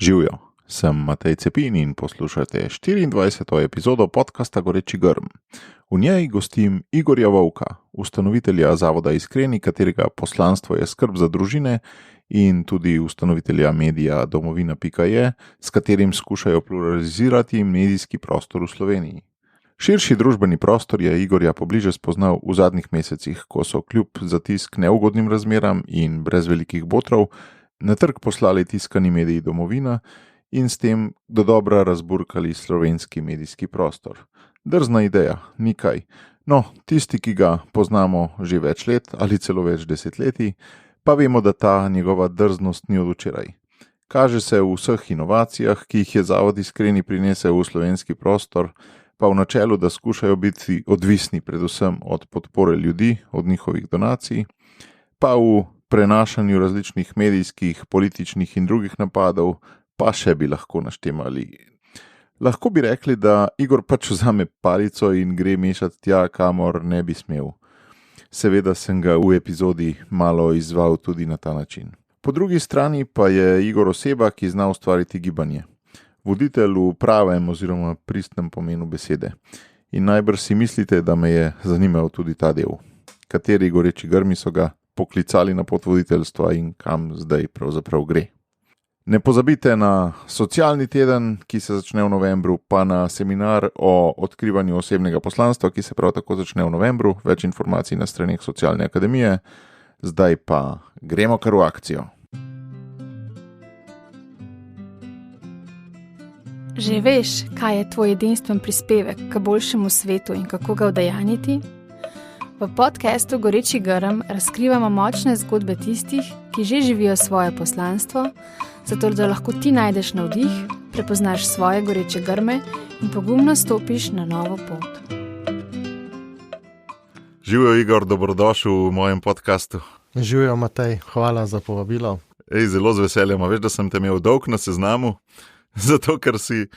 Živijo, sem Matej Cepin in poslušate 24. epizodo podcasta Goreči grm. V njej gostim Igorja Vovka, ustanovitelja Zavoda Iskreni, katerega poslanstvo je skrb za družine, in tudi ustanovitelja medija Domovina.je, s katerim skušajo pluralizirati medijski prostor v Sloveniji. Širši družbeni prostor je Igorja pobliže spoznal v zadnjih mesecih, ko so kljub zatisk neugodnim razmeram in brez velikih botrov na trg poslali tiskani mediji Domovina in s tem dodobra razburkali slovenski medijski prostor. Drzna ideja, nikaj. No, tisti, ki ga poznamo že več let ali celo več desetletij, pa vemo, da ta njegova drznost ni od včeraj. Kaže se v vseh inovacijah, ki jih je Zavod Iskreni prinesel v slovenski prostor, pa v načelu, da skušajo biti odvisni predvsem od podpore ljudi, od njihovih donacij, pa v prenašanju različnih medijskih, političnih in drugih napadov, pa še bi lahko naštemali. Lahko bi rekli, da Igor pač vzame palico in gre mešati tja, kamor ne bi smel. Seveda sem ga v epizodi malo izzval tudi na ta način. Po drugi strani pa je Igor oseba, ki zna ustvariti gibanje. Voditelj v pravem oziroma pristnem pomenu besede. In najbrž si mislite, da me je zanimal tudi ta del. Kateri goreči grmi so ga poklicali na pot voditeljstva in kam zdaj pravzaprav gre. Ne pozabite na socialni teden, ki se začne v novembru, pa na seminar o odkrivanju osebnega poslanstva, ki se prav tako začne v novembru. Več informacij na straneh Socialne akademije. Zdaj pa gremo kar v akcijo. Že veš, kaj je tvoj edinstven prispevek k boljšemu svetu in kako ga udejanjiti? V podcastu Goreči grm razkrivamo močne zgodbe tistih, ki že živijo svoje poslanstvo, zato da lahko ti najdeš navdih, prepoznaš svoje goreče grme in pogumno stopiš na novo pot. Živijo, Igor, dobrodošel v mojem podcastu. Živijo, Matej, hvala za povabilo. Zelo z veseljem, veš, da sem te imel dolg na seznamu, zato ker si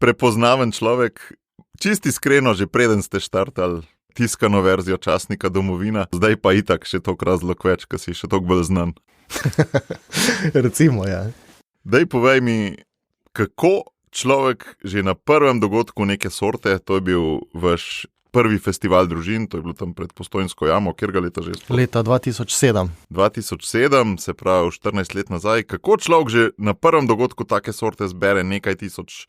prepoznaven človek, čisti iskreno, že preden ste štartali tiskano verzijo časnika Domovina, zdaj pa itak še toliko razlog več, ker si še toliko bolj znan. Recimo, ja. Daj povej mi, kako človek že na prvem dogodku neke sorte, to je bil vaš prvi festival družin, to je bilo tam pred Postojnsko jamo, kjer ga leta že sploh? Leta 2007. 2007, se pravi 14 let nazaj. Kako človek že na prvem dogodku take sorte zbere nekaj tisoč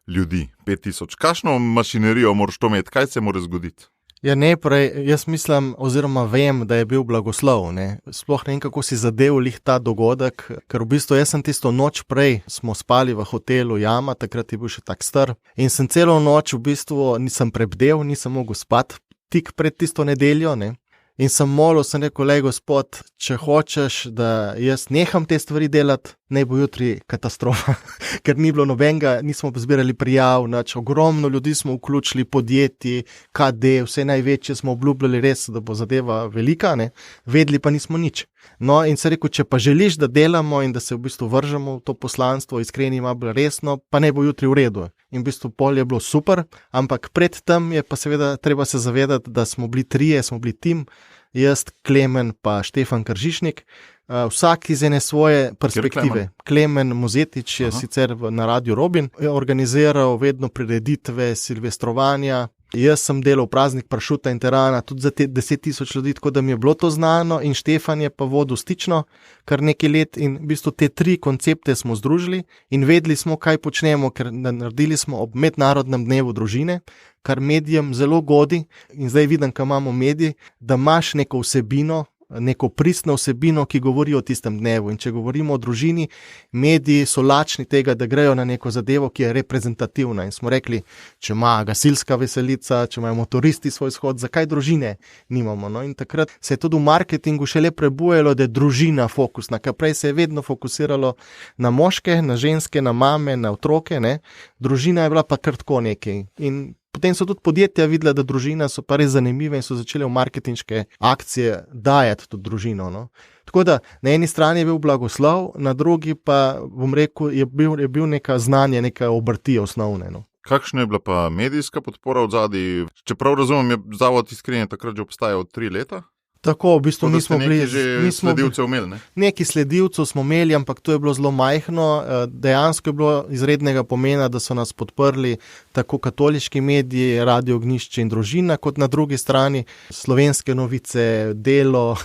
ljudi, 5000? Kakšno mašinerijo moraš to imeti, kaj se mora zgoditi? Ja, najprej, jaz mislim, oziroma vem, da je bil blagoslov, ne. Sploh ne vem, kako si zadev lih ta dogodek, ker v bistvu jaz sem tisto noč prej, smo spali v hotelu Jama, takrat je bil še tak star, in sem celo noč v bistvu nisem prebdel, nisem mogel spati tik pred tisto nedeljo, ne. In sem molil, sem rekel, lej gospod, če hočeš, da jaz neham te stvari delati, naj bo jutri katastrofa, ker ni bilo nobenega, nismo zbirali prijav, nič, ogromno ljudi smo vključili, podjetji, KD, vse največje smo obljubljali res, da bo zadeva velika, ne, vedeli pa nismo nič. No, in se rekel, če pa želiš, da delamo in da se v bistvu vržemo v to poslanstvo, iskreni ima bolj resno, pa ne bo jutri v redu. In v bistvu pol je bilo super, ampak pred tem je pa seveda treba se zavedati, da smo bili trije, smo bili tim, jaz, Klemen pa Štefan Kržišnik, vsak iz ene svoje perspektive. Klemen Mozetič je sicer na Radiu Robin, je organiziral vedno prireditve, silvestrovanja. Jaz sem delal praznik Pršuta in Terana tudi za te 10 000 ljudi, tako da mi je bilo to znano, in Štefan je pa vodil Stično kar nekaj let in v bistvu te tri koncepte smo združili in vedeli smo, kaj počnemo, ker naredili smo ob mednarodnem dnevu družine, kar medijem zelo godi, in zdaj vidim, ko imamo medij, da imaš neko vsebino, neko pristno vsebino, ki govori o tistem dnevu. In če govorimo o družini, mediji so lačni tega, da grejo na neko zadevo, ki je reprezentativna. In smo rekli, če ima gasilska veselica, če imajo motoristi svoj shod, zakaj družine nimamo? No, in takrat se je tudi v marketingu šele prebujalo, da je družina fokusna, ker prej se je vedno fokusiralo na moške, na ženske, na mame, na otroke, ne? Družina je bila pa kar tako nekaj. In potem so tudi podjetja videla, da družina so pa res zanimive in so začele v marketinške akcije dajati tudi družino. No. Tako da na eni strani je bil blagoslov, na drugi pa, bom rekel, je bil neka znanje, neka obrti osnovne. No. Kakšna je bila pa medijska podpora od zadaj? Čeprav razumem, je Zavod Iskreni takrat že obstajal 3 leta? Tako, v bistvu Mi smo bili že sledilcev imeli, ne? Neki sledilcev smo imeli, ampak to je bilo zelo majhno. Dejansko je bilo izrednega pomena, da so nas podprli tako katoliški mediji, Radio Ognjišče in Družina, kot na drugi strani Slovenske novice, Delo,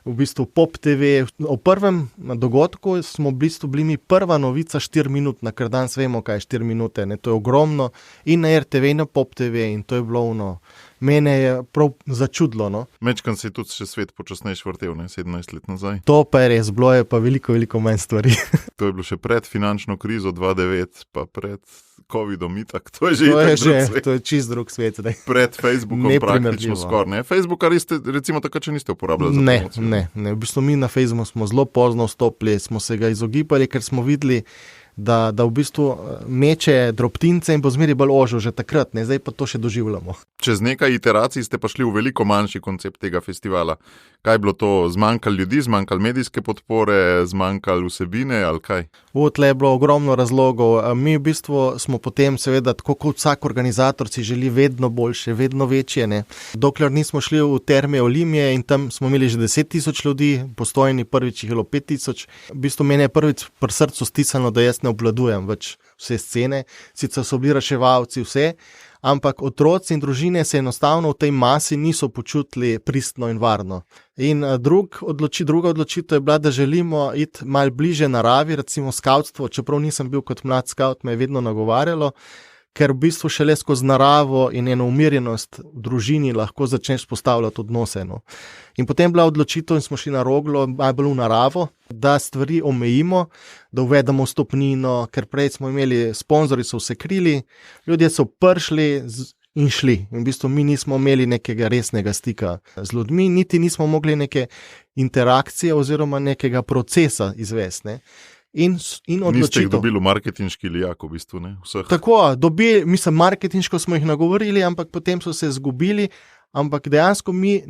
v bistvu Pop TV. O prvem dogodku smo v bistvu bili mi prva novica 4-minutna, ker danes vemo, kaj je 4 minute. Ne? To je ogromno in na RTV in na Pop TV in to je bilo mene je prav začudilo. No? Mečkan se je tudi še svet počasnejš vrtel, 17 let nazaj. To pa je res, bilo je pa veliko manj stvari. To je bilo še pred finančno krizo 2009, pa pred Covidom itak. To je čist drug svet. Daj. Pred Facebookom praktično skoraj. Facebooka recimo takrat še niste uporabljali za promocijo. Ne. V bistvu mi na Facebooku smo zelo pozno vstopili, smo se ga izogibali, ker smo videli, da v bistvu meče drobtince in bo zmeri bolj ožil že takrat, ne? Zdaj pa to še doživljamo. Čez nekaj iteracij ste pa šli v veliko manjši koncept tega festivala. Kaj je bilo to? Zmanjkalo ljudi, zmanjkalo medijske podpore, zmanjkalo vsebine ali kaj? Tle je bilo ogromno razlogov. Mi v bistvu smo potem seveda, tako kot vsak organizator si želi vedno boljše, vedno večje. Ne? Dokler nismo šli v Terme Olimje in tam smo imeli že 10,000 ljudi, Postojni prvič jih je bilo 5,000. V bistvu meni je prvič pri srcu stisnilo, da jaz ne obvladujem več vse scene, sicer so bili reševalci vse, ampak otroci in družine se enostavno v tej masi niso počutili pristno in varno. In druga odločitev je bila, da želimo iti malo bliže naravi, recimo skavtstvo, čeprav nisem bil kot mlad skavt, me je vedno nagovarjalo, ker v bistvu šele skozi naravo in eno umirjenost v družini lahko začneš postavljati odnose. No. In potem bila odločitev in smo šli na Roglo, najbolj v naravo, da stvari omejimo, da uvedemo stopnino, ker prej smo imeli, sponzorji so vse krili, ljudje so prišli in šli. In v bistvu mi nismo imeli nekega resnega stika z ljudmi, niti nismo mogli neke interakcije oziroma nekega procesa izvesti. Ne. In niste jih dobili v marketinški lijak v bistvu, ne? Vseh. Tako, marketinško smo jih nagovorili, ampak potem so se zgubili, ampak dejansko mi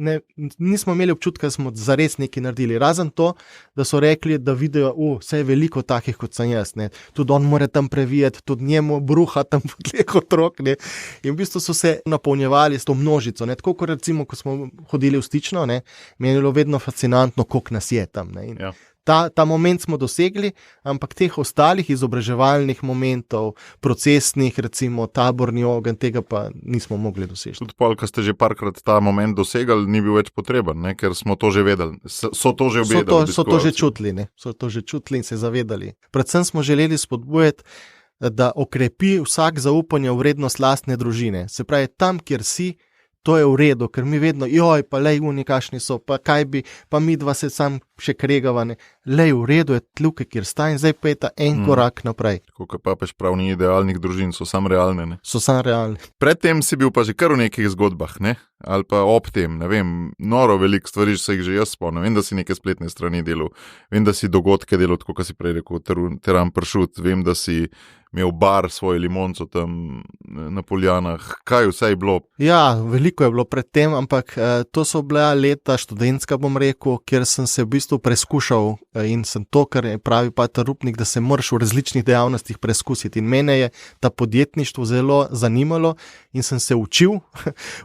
nismo imeli občutka, da smo zares nekaj naredili. Razen to, da so rekli, da vidijo, vse je veliko takih, kot sem jaz. Ne? Tudi on mora tam previjati, tudi njemu bruha tam podleh otrok. Ne? In v bistvu so se napolnjevali s to množico. Ne? Tako kot recimo, ko smo hodili v Stično, ne? Meni je bilo vedno fascinantno, koliko nas je tam. Ne? In ta moment smo dosegli, ampak teh ostalih izobraževalnih momentov, procesnih, recimo taborni ogenj, tega pa nismo mogli doseči. Tudi pol, ko ste že parkrat ta moment dosegali, ni bil več potreben, ne? Ker smo to že vedeli. So to že obvedali. So to že čutili, ne? So to že čutili in se zavedali. Predvsem smo želeli spodbujati, da okrepi vsak zaupanje v vrednost lastne družine. Se pravi, tam, kjer si, to je v redu, ker mi vedno, pa lej, kašni so, pa kaj bi, pa mi dva se sam še kregavane. Lej, v redu je tluke, kjer sta in zdaj pa je ta en korak naprej. Tako kot papež prav ni idealnih družin, so sam realne, ne? So sam realne. Predtem si bil pa že kar v nekih zgodbah, ne? Ali pa ob tem, ne vem, noro veliko stvari se jih že jaz spomnim. Vem, da si neke spletne strani delal, vem, da si dogodke delal, tako kot si prej rekel, Teran Pršut, vem, da si imel bar svoje limonco tam na Poljanah. Kaj vse je bilo? Ja, veliko je bilo predtem, ampak to so bila leta študentska, bom rekel, kjer sem se v bistvu preskušal in sem to, kar pravi Pater Rupnik, da se moraš v različnih dejavnostih preskusiti. In mene je ta podjetništvo zelo zanimalo in sem se učil.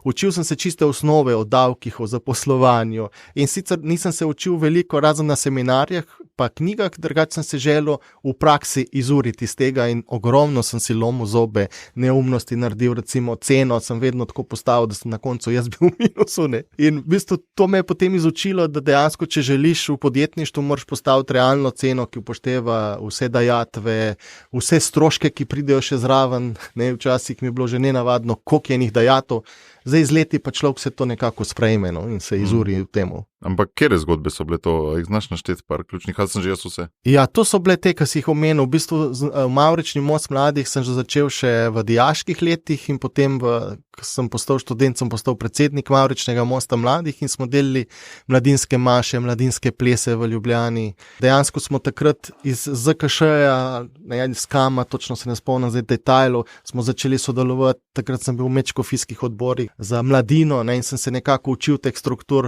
Učil sem se čiste osnove o davkih, o zaposlovanju in sicer nisem se učil veliko, razen na seminarjih, pa knjigah, drugače sem se želel v praksi izuriti iz tega in ogromno sem si lomil zobe, neumnosti naredil, recimo ceno sem vedno tako postavil, da sem na koncu jaz bil v minusu. Ne? In v bistvu to me je potem izučilo, da dejansko, če želiš v podjetništvu, moraš postaviti realno ceno, ki upošteva vse dajatve, vse stroške, ki pridejo še zraven. Ne? Včasih mi je bilo že nenavadno, koliko je njih dajatov. Zdaj z leti pa človek se to nekako sprejme, no, in se izuri v temu. Ampak kere zgodbe so bile to? Jih znaš našteti par ključnih, ali sem že jaz vse? Ja, to so bile te, ki si jih omenil. V bistvu v Mavrični most mladih sem že začel še v dijaških letih in potem, ko sem postal študent, sem postal predsednik Mavričnega mosta mladih in smo delali mladinske maše, mladinske plese v Ljubljani. Dejansko smo takrat iz ZKŠ-ja, iz Kama, točno se ne spomnim zdaj detajlov, smo začeli sodelovati. Takrat sem bil v medškofijskih odborih za mladino, ne, in sem se nekako učil teh struktur.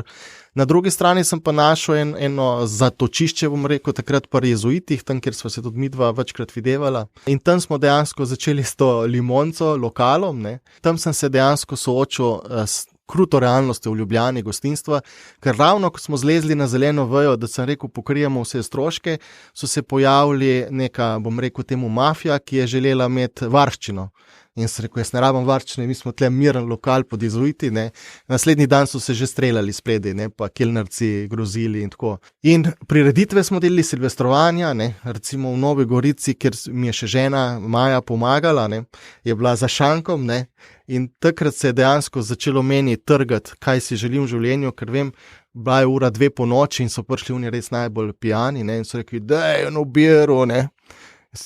Na drugi strani sem pa našel eno zatočišče, bom rekel, takrat pri jezuitih, tam, kjer sva se tudi midva večkrat videvala. In tam smo dejansko začeli s to limonco, lokalom. Ne. Tam sem se dejansko soočil s kruto realnostjo v Ljubljani gostinstva, ker ravno, ko smo zlezli na zeleno vejo, da sem rekel, pokrijemo vse stroške, so se pojavili neka, bom rekel temu mafija, ki je želela imeti varščino. In sem rekel, jaz ne rabim varščine, mi smo tle miren lokal pod izuiti, ne. Naslednji dan so se že streljali spredi, ne, pa kelnerci grozili in tako. In prireditve smo delili, silvestrovanja, ne, recimo v Novi Gorici, kjer mi je še žena Maja pomagala, ne, je bila za šankom, ne, in takrat se je dejansko začelo meni trgati, kaj si želim v življenju, ker vem, bila je 1:02 po noči in so prišli oni res najbolj pijani, ne, in so rekli, daj eno biro, ne.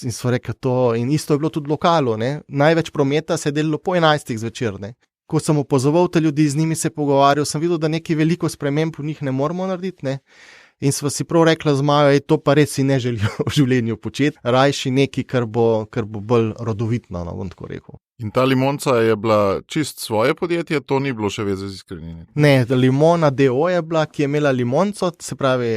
In so rekli to, in isto je bilo tudi v lokalu, ne. Največ prometa se je delilo po 11 zvečer, ne. Ko sem opozoval te ljudi, z njimi se pogovarjal, sem videl, da nekaj veliko sprememb v njih ne moramo narediti, ne. In sva si prav rekla z Majo, to pa res si ne želijo v življenju početi, rajši nekaj, kar bo bolj rodovitno, no, bom tako rekel. In ta Limonca je bila čist svoje podjetje, to ni bilo še veze z Iskreni? Ne, Limona D.O. je bila, ki je imela Limonco, se pravi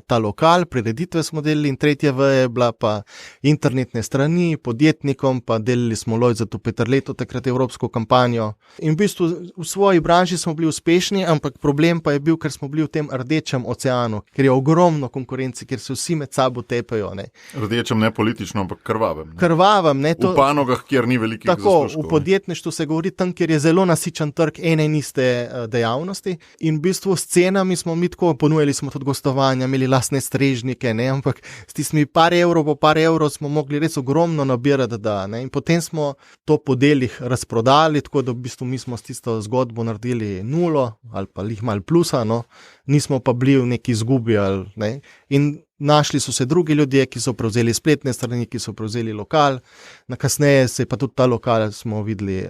ta lokal, prireditve smo delili, in tretja V je bila pa internetne strani, podjetnikom, pa delili smo Lojzetu Peterletu, takrat evropsko kampanjo. In v bistvu v svoji branži smo bili uspešni, ampak problem pa je bil, ker smo bili v tem rdečem oceanu, ker je ogromno konkurenci, ker se vsi med sabo tepejo, ne. Rdečem ne politično, ampak krvavem. Ne? Krvavem, ne. V panogah, kjer ni velikih zaslužkov. V podjetništvu se govori tam, kjer je zelo nasičen trg ene in iste dejavnosti, in v bistvu s cenami smo mi tako ponujali, smo tudi gostovanja, imeli lastne strežnike, ne, ampak s tistimi par evrov smo mogli res ogromno nabirati, da, ne, in potem smo to po delih razprodali, tako da v bistvu mi smo s tisto zgodbo naredili 0 ali pa lih malo plusa, no, nismo pa bili v neki izgubi, ali, ne, in našli so se drugi ljudje, ki so prevzeli spletne strani, ki so prevzeli lokal. Kasneje se je pa tudi ta lokal, smo videli,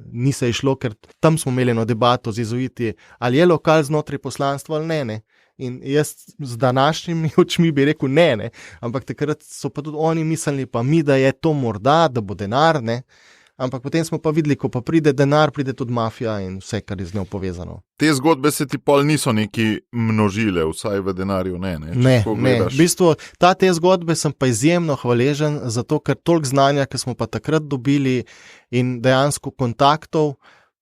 ni se išlo, ker tam smo imeli eno debato z izuiti, ali je lokal znotraj poslanstva ali ne. In jaz z današnjimi očmi bi rekel ne, ampak takrat so pa tudi oni mislili, pa mi, da je to morda, da bo denar, ne. Ampak potem smo pa videli, ko pa pride denar, pride tudi mafija in vse, kar je z njo povezano. Te zgodbe se ti pol niso neki množile, vsaj v denarju ne. Ne. V bistvu te zgodbe sem pa izjemno hvaležen, zato ker toliko znanja, ki smo pa takrat dobili, in dejansko kontaktov,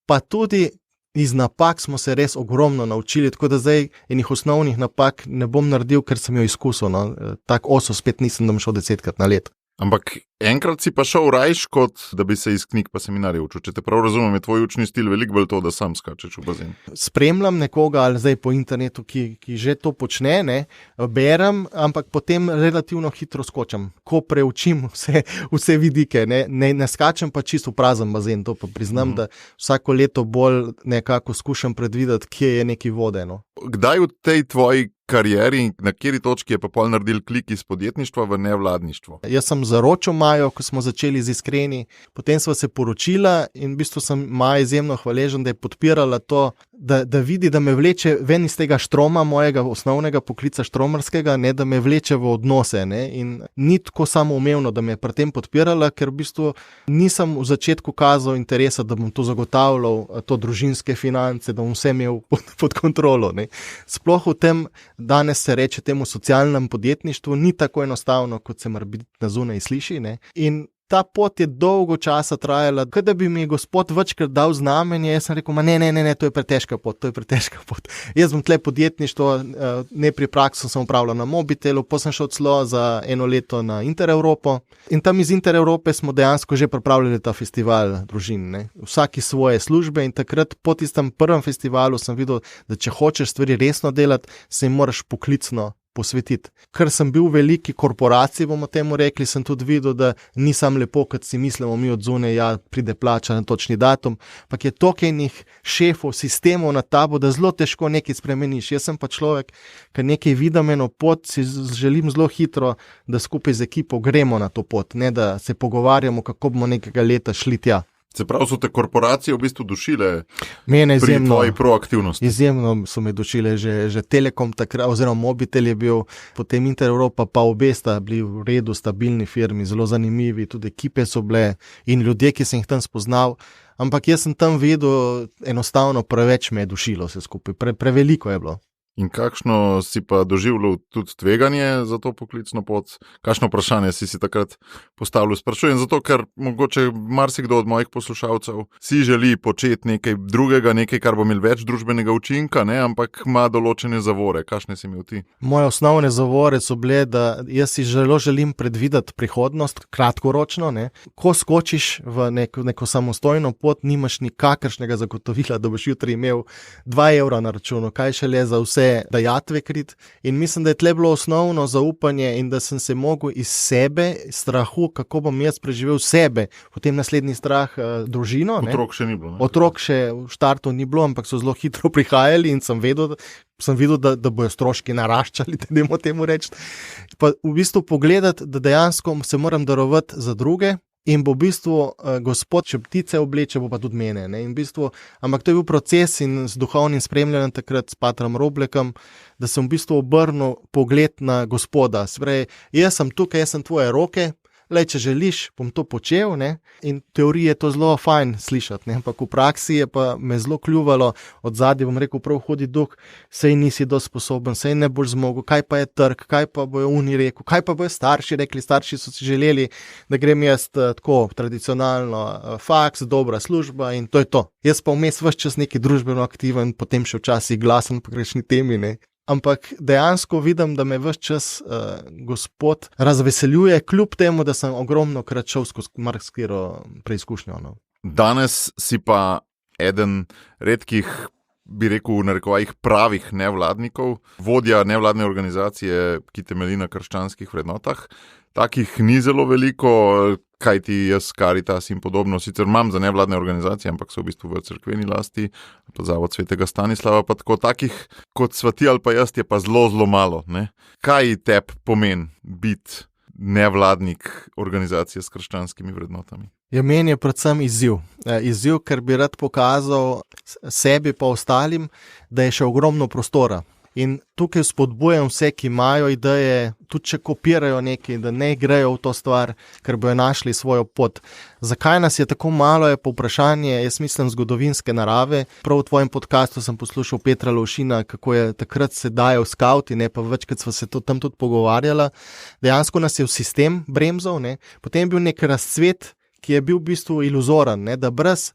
pa tudi iz napak smo se res ogromno naučili, tako da zdaj enih osnovnih napak ne bom naredil, ker sem jo izkusil, no. Tak oso spet nisem, da bom šel 10-krat na leto. Ampak enkrat si pa šel rajš, kot da bi se iz knjig pa seminarjev učil. Če te prav razumem, je tvoj učni stil veliko bolj to, da sam skačeš v bazen. Spremljam nekoga ali zdaj po internetu, ki že to počne, ne, berem, ampak potem relativno hitro skočam, ko preučim vse vidike, ne skačem pa čisto v prazen bazen, to pa priznam, da vsako leto bolj nekako skušam predvideti, kje je neki vode, no. Kdaj v tej tvoji karieri, na kateri točki je pa pol naredil klik iz podjetništva v nevladništvo? Jaz sem zaročil Majo, ko smo začeli z Iskreni, potem sva se poročila in v bistvu sem Maji izjemno hvaležen, da je podpirala to, da vidi, da me vleče ven iz tega štroma mojega osnovnega poklica štromarskega, ne, da me vleče v odnose, ne, in ni tako samoumevno, da me je pri tem podpirala, ker v bistvu nisem v začetku kazal interesa, da bom to zagotavljal, to družinske finance, da bom vse imel pod kontrolo, ne. Sploh v tem, danes se reče temu socialnem podjetništvu, ni tako enostavno, kot se mar biti na zunaj sliši, ne. In ta pot je dolgo časa trajala, kot da bi mi Gospod večkrat dal znamenje, jaz sem rekel, ne, to je pretežka pot. Jaz bom tle podjetništvo, najprej prakso sem upravljal na Mobitelu, potem sem šel celo za 1 leto na Intereuropo in tam iz Intereurope smo dejansko že pripravljali ta festival družin, ne. Vsaki svoje službe, in takrat po tistem prvem festivalu sem videl, da če hočeš stvari resno delati, se jim moraš poklicno posvetiti. Ker sem bil v veliki korporaciji, bomo temu rekli, sem tudi videl, da ni sam lepo, kot si mislimo mi od zunaj, ja, pride plača na točni datum, ampak je toliko enih šefov, sistemov na tabo, da zelo težko nekaj spremeniš. Jaz sem pa človek, ker nekaj vidim eno pot, si želim zelo hitro, da skupaj z ekipo gremo na to pot, ne da se pogovarjamo, kako bomo nekega leta šli tja. Se pravi, so te korporacije v bistvu dušile pri tvoji proaktivnosti? Izjemno so me dušile, že Telekom takrat, oziroma Mobitel je bil, potem Intereuropa, pa obe sta bili v redu, stabilni firmi, zelo zanimivi, tudi ekipe so bile in ljudje, ki sem jih tam spoznal, ampak jaz sem tam videl, enostavno preveč me je dušilo vse skupaj, preveliko je bilo. In kakšno si pa doživljal tudi tveganje za to poklicno pot? Kakšno vprašanje si takrat postavil? Sprašujem zato, ker mogoče marsikdo od mojih poslušalcev si želi početi nekaj drugega, nekaj, kar bo imel več družbenega učinka, ne? Ampak ima določene zavore. Kakšne si imel ti? Moje osnovne zavore so bile, da jaz si zelo želim predvideti prihodnost, kratkoročno. Ne? Ko skočiš v neko samostojno pot, nimaš nikakršnega zagotovila, da boš jutri imel 2 evra na računu, kaj šele za vse dajatve krit. In mislim, da je tle bilo osnovno zaupanje in da sem se mogel iz sebe, strahu, kako bom jaz preživel sebe, potem naslednji strah, družino. Otrok še ni bilo. Ne? Otrok še v štartu ni bilo, ampak so zelo hitro prihajali in sem videl, da bojo stroški naraščali, da nemo temu reči. Pa v bistvu pogledati, da dejansko se moram darovati za druge. In bo v bistvu Gospod, če ptice obleče, bo pa tudi mene. Ne? In v bistvu, ampak to je bil proces in z duhovnim spremljanjem takrat s Patrom Roblekom, da sem v bistvu obrnil pogled na Gospoda. Spravi, jaz sem tukaj, jaz sem tvoje roke, če želiš, bom to počel. Ne? In v teoriji je to zelo fajn slišati, ne? Ampak v praksi je pa me zelo kljuvalo, od zadnje bom rekel, prav hodi duh, sej nisi dosti sposoben, sej ne boš zmogel, kaj pa je trg, kaj pa bojo oni rekel, kaj pa bojo starši rekli. Starši so si želeli, da grem jaz tako tradicionalno, faks, dobra služba in to je to. Jaz pa vmes ves čas neki družbeno aktiven, potem še včasih glasen po grešni temi, ne. Ampak dejansko vidim, da me ves čas Gospod razveseljuje, kljub temu, da sem ogromno krat šel skozi marsikatero preizkušnjo. No. Danes si pa eden redkih, bi rekel, v narekovajih pravih nevladnikov, vodja nevladne organizacije, ki temelji na krščanskih vrednotah. Takih ni zelo veliko, kajti jaz, Karitas in podobno, sicer imam za nevladne organizacije, ampak so v bistvu v cerkveni lasti, pa Zavod Svetega Stanislava, pa tako takih kot sva ti ali pa jaz je pa zelo, zelo malo. Ne? Kaj tebi pomeni biti nevladnik organizacije s krščanskimi vrednotami? Ja, meni je predvsem izziv. Izziv, ker bi rad pokazal sebi pa ostalim, da je še ogromno prostora. In tukaj spodbujam vse, ki imajo ideje, tudi če kopirajo nekaj, da ne grejo v to stvar, ker bojo našli svojo pot. Zakaj nas je tako malo, je povprašanje, jaz mislim, zgodovinske narave. Prav v tvojem podcastu sem poslušal Petra Lovšina, kako je takrat se dajal skauti, ne, pa večkrat sva se tam tudi pogovarjala. Dejansko nas je v sistem bremzal, ne. Potem je bil nek razcvet, ki je bil v bistvu iluzoren, ne, da brez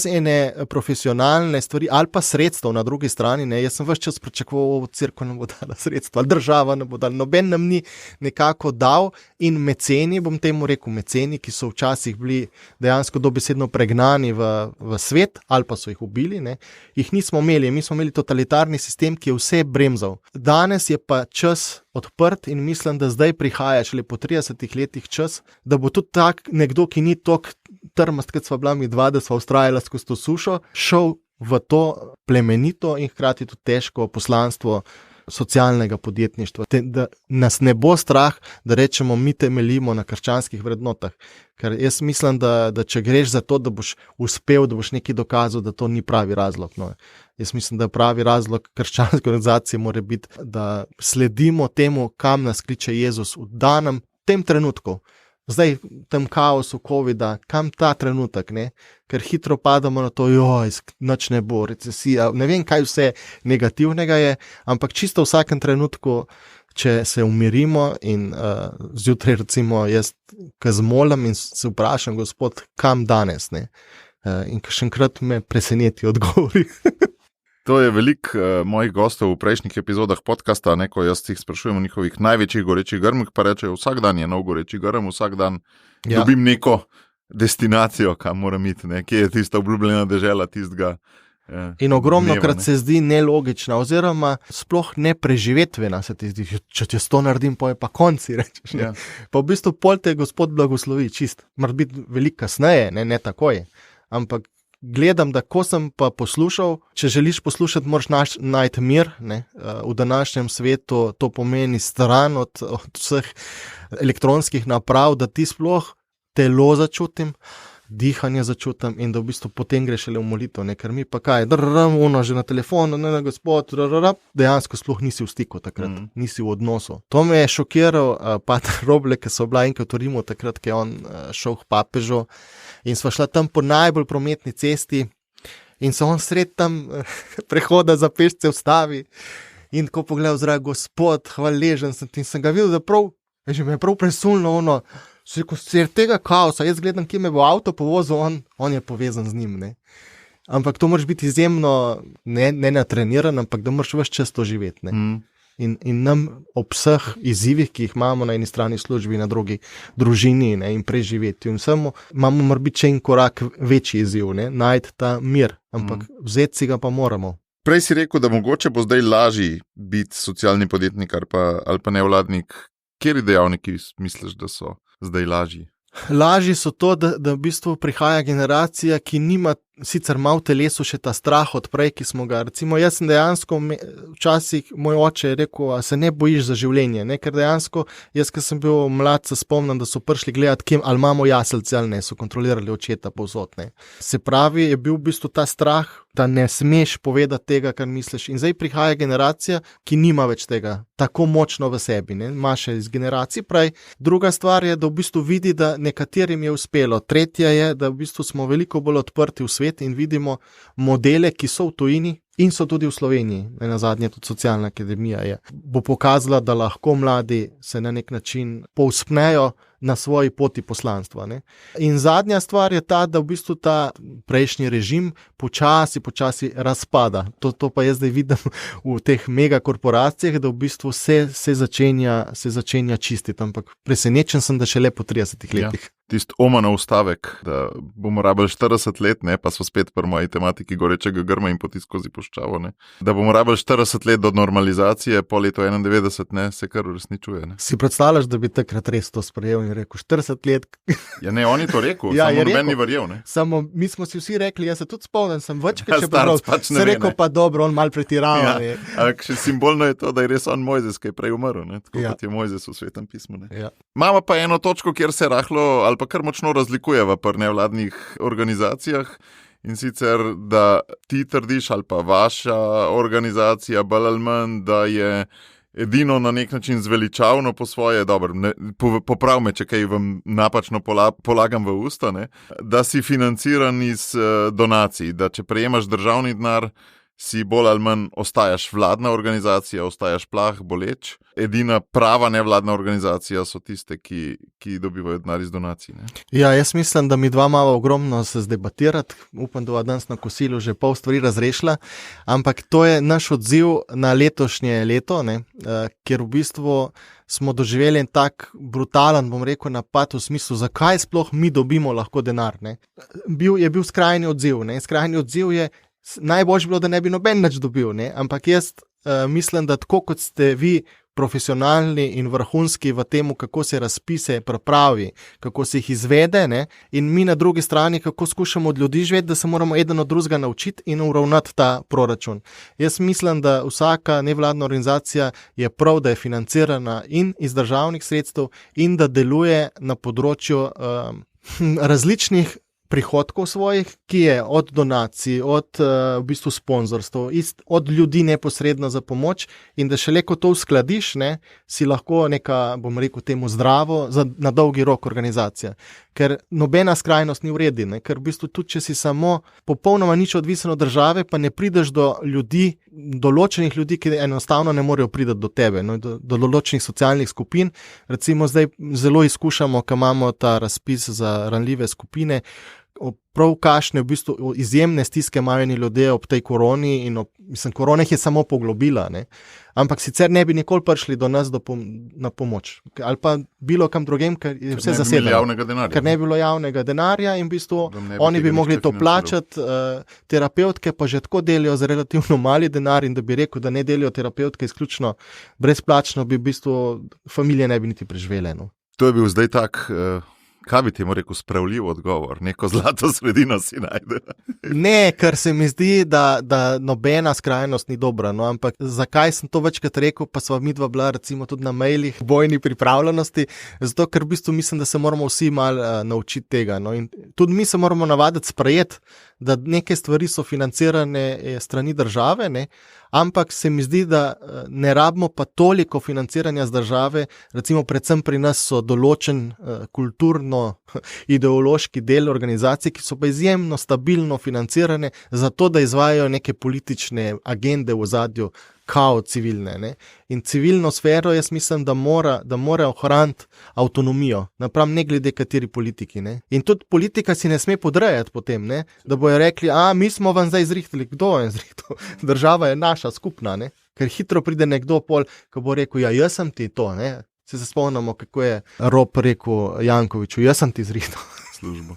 ene profesionalne stvari ali pa sredstev na drugi strani, ne, jaz sem ves čas pričakoval, cerkev nam bo dala sredstva, ali država nam bo dala, noben nam ni nekako dal in meceni, bom temu rekel meceni, ki so včasih bili dejansko dobesedno pregnani v svet ali pa so jih ubili, ne, jih nismo imeli, mi smo imeli totalitarni sistem, ki je vse bremzal. Danes je pa čas odprt in mislim, da zdaj prihaja šele po 30 letih čas, da bo tudi tak nekdo, ki ni toliko trmast, kot sva bila mi dva, da sva ustrajala skozi to sušo, šel v to plemenito in hkrati tudi težko poslanstvo socialnega podjetništva. Da nas ne bo strah, da rečemo, mi temeljimo na krščanskih vrednotah. Ker jaz mislim, da če greš za to, da boš uspel, da boš nekaj dokazal, da to ni pravi razlog. No. Jaz mislim, da pravi razlog krščanske organizacije mora biti, da sledimo temu, kam nas kliče Jezus v danem tem trenutku. Zdaj, v tem kaosu covida, kam ta trenutek, ne? Ker hitro padamo na to, nič ne bo, recesija, ne vem, kaj vse negativnega je, ampak čisto v vsakem trenutku, če se umirimo in zjutraj recimo jaz zmolim in se vprašam, Gospod, kam danes, ne? In še enkrat me preseneti odgovori. To je veliko mojih gostov v prejšnjih epizodah podcasta, ne, ko jaz jih sprašujem o njihovih največjih gorečih grmih, pa rečejo, vsak dan je nov goreči grm, vsak dan dobim neko destinacijo, kam moram iti, ne, kje je tista obljubljena dežela tistega. In ogromno krat se zdi nelogična, oziroma sploh nepreživetvena se ti zdi, če to naredim, pa je pa konci, rečeš. Ja. Pa v bistvu pol te Gospod blagoslovi, čist, mora biti veliko kasneje, ne takoj, ampak gledam, da ko sem pa poslušal, če želiš poslušati, moraš najti mir, ne? V današnjem svetu to pomeni stran od vseh elektronskih naprav, da ti sploh telo začutim, dihanje začutim in da v bistvu potem greš le v molitev, ne? Ker mi pa kaj, že na telefonu, ne, Gospod, dejansko sploh nisi v stiku takrat, nisi v odnosu. To me je šokiral Pater Roblek, ki so bila enkrat v Rimu takrat, ki je on šel k papežu in sva šla tam po najbolj prometni cesti in se on sred tam prehoda za pešce ustavi in tako pogledal zrak, Gospod, hvaležen sem ti, in sem ga videl, da že me je prav presunilo, tega kaosa, jaz gledam, kje me bo avto povozil, on je povezan z njim, ne. Ampak to moraš biti izjemno, ne natreniran, ampak da moraš ves čas to živeti, ne. In nam ob vseh izzivih, ki jih imamo na eni strani službi, na drugi družini, ne, in preživeti, in vsemu, imamo mora biti še en korak večji izziv, ne, najti ta mir, ampak vzeti si ga pa moramo. Prej si rekel, da mogoče bo zdaj lažji biti socialni podjetnik ali pa nevladnik. Kateri dejavniki misliš, da so zdaj lažji? Lažji so to, da v bistvu prihaja generacija, ki nima sicer malo v telesu še ta strah od prej, ki smo ga. Recimo, jaz sem dejansko, včasih moj oče je rekel, a se ne bojiš za življenje, ne? Ker dejansko, jaz, ko sem bil mlad, se spomnim, da so prišli gledati, ali imamo jaselce ali ne, so kontrolirali očeta povsod, ne. Se pravi, je bil v bistvu ta strah, da ne smeš povedati tega, kar misliš. In zdaj prihaja generacija, ki nima več tega tako močno v sebi, ne. Ima še iz generacij prej. Druga stvar je, da v bistvu vidi, da nekaterim je uspelo. Tretja je, da v bistvu smo veliko bolj odprti v svet in vidimo modele, ki so v tujini in so tudi v Sloveniji. Nazadnje tudi Socialna akademija bo pokazala, da lahko mladi se na nek način povzpnejo na svoji poti poslanstva, ne. In zadnja stvar je ta, da v bistvu ta prejšnji režim počasi razpada. To pa jaz zdaj vidim v teh megakorporacijah, da v bistvu se začenja čistiti, ampak presenečen sem, da šele po 30 letih. Tisti Omanov stavek, da bomo rabili 40 let, ne, pa so spet pri moji tematiki gorečega grma in poti skozi puščavo, ne, da bomo rabili 40 let do normalizacije, po letu 91, ne, se kar uresničuje. Ne. Si predstavljaš, da bi takrat res to sprejel in rekel 40 let? Ja, ne, on je to rekel, samo noben ni verjel, ne. Samo mi smo si vsi rekli, jaz se tudi spomnim, sem večkrat še prav, se rekel pa dobro, on malo pretirava. Ja, ampak še simbolno je to, da je res on Mojzes, ki je prej umrl, ne, tako kot je Mojzes v Svetem pismu, ne. Ja. Imamo pa eno točko, kjer se rahlo ali pa kar močno razlikujeva pri nevladnih organizacijah, in sicer, da ti trdiš ali pa vaša organizacija bolj ali manj, da je edino na nek način zveličavno po svoje, dobro, poprav me, če kaj vam napačno polagam v usta, ne, da si financiran iz donacij, da če prejemaš državni denar, si bolj ali manj ostajaš vladna organizacija, ostajaš plah, boleč. Edina prava nevladna organizacija so tiste, ki dobivajo denar iz donacij. Ne? Ja, jaz mislim, da mi dva imava ogromno se zdebatirati. Upam, da bo danes na kosilu že pol stvari razrešila. Ampak to je naš odziv na letošnje leto, ne? Ker v bistvu smo doživeli en tak brutalen, bom rekel, napad v smislu, zakaj sploh mi dobimo lahko denar. Ne? Je bil skrajni odziv. Ne? Skrajni odziv je, najboljše bilo, da ne bi noben nič dobil, ne? Ampak jaz mislim, da tako kot ste vi profesionalni in vrhunski v temu, kako se razpise pripravi, kako se jih izvede, ne? In mi na drugi strani, kako skušamo od ljudi živeti, da se moramo eden od drugega naučiti in uravnati ta proračun. Jaz mislim, da vsaka nevladna organizacija je prav, da je financirana in iz državnih sredstev in da deluje na področju različnih prihodkov svojih, ki je od donacij, od v bistvu sponzorstv, od ljudi neposredno za pomoč, in da šele ko to uskladiš, ne, si lahko neka, bom rekel temu, zdravo, na dolgi rok organizacija. Ker nobena skrajnost ni v redu, ne, ker v bistvu tudi, če si samo popolnoma nič odvisen od države, pa ne prideš do ljudi, določenih ljudi, ki enostavno ne morejo priti do tebe, no, do določenih socialnih skupin. Recimo zdaj zelo izkušamo, ko imamo ta razpis za ranljive skupine, prav kakšne v bistvu izjemne stiske imajo ljudje ob tej koroni in korona jih je samo poglobila, ne. Ampak sicer ne bi nikoli prišli do nas na pomoč. Ali pa bilo kam drugem, ker je vse zasedeno. Ker ne bi bilo javnega denarja in v bistvu oni bi mogli to plačati, terapeutke pa že tako delijo za relativno mali denar, in da bi rekel, da ne delijo terapeutke izključno brezplačno, bi v bistvu familije ne bi niti preživele. No. To je bil zdaj tak... Kaj bi temu rekel, spravljiv odgovor? Neko zlato sredino si najde. Ne, ker se mi zdi, da nobena skrajnost ni dobra. No, ampak zakaj sem to večkrat rekel, pa sva midva bila recimo tudi na mailih bojni pripravljenosti, zato ker v bistvu mislim, da se moramo vsi malo naučiti tega. No, in tudi mi se moramo navaditi sprejeti, da neke stvari so financirane strani države, ne, ampak se mi zdi, da ne rabimo pa toliko financiranja z države, recimo predvsem pri nas so določen kulturno-ideološki del organizacij, ki so pa izjemno stabilno financirane, zato da izvajajo neke politične agende v ozadju, kao civilne. Ne? In civilno sfero jaz mislim, da mora ohraniti avtonomijo, napram ne glede kateri politiki. Ne? In tudi politika si ne sme podrejati potem, ne? Da bojo rekli, mi smo vam zdaj izrihtali. Kdo je izrihtal? Država je naša skupna, ne? Ker hitro pride nekdo pol, ko bo rekel, jaz sem ti to, ne? Se spomnimo, kako je Rob rekel Jankoviču, jaz sem ti izrihtal službo.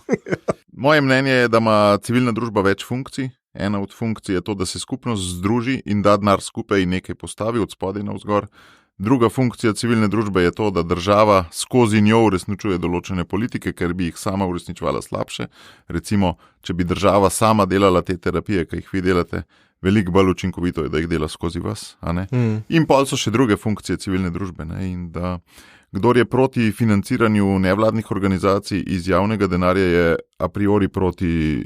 Moje mnenje je, da ima civilna družba več funkcij. Ena od funkcij je to, da se skupnost združi in da denar skupaj in nekaj postavi od spodaj navzgor. Druga funkcija civilne družbe je to, da država skozi njo uresničuje določene politike, ker bi jih sama uresničevala slabše. Recimo, če bi država sama delala te terapije, ki jih vi delate, veliko bolj učinkovito je, da jih dela skozi vas. A ne? In pol so še druge funkcije civilne družbe. Ne? In da kdor je proti financiranju nevladnih organizacij iz javnega denarja, je a priori proti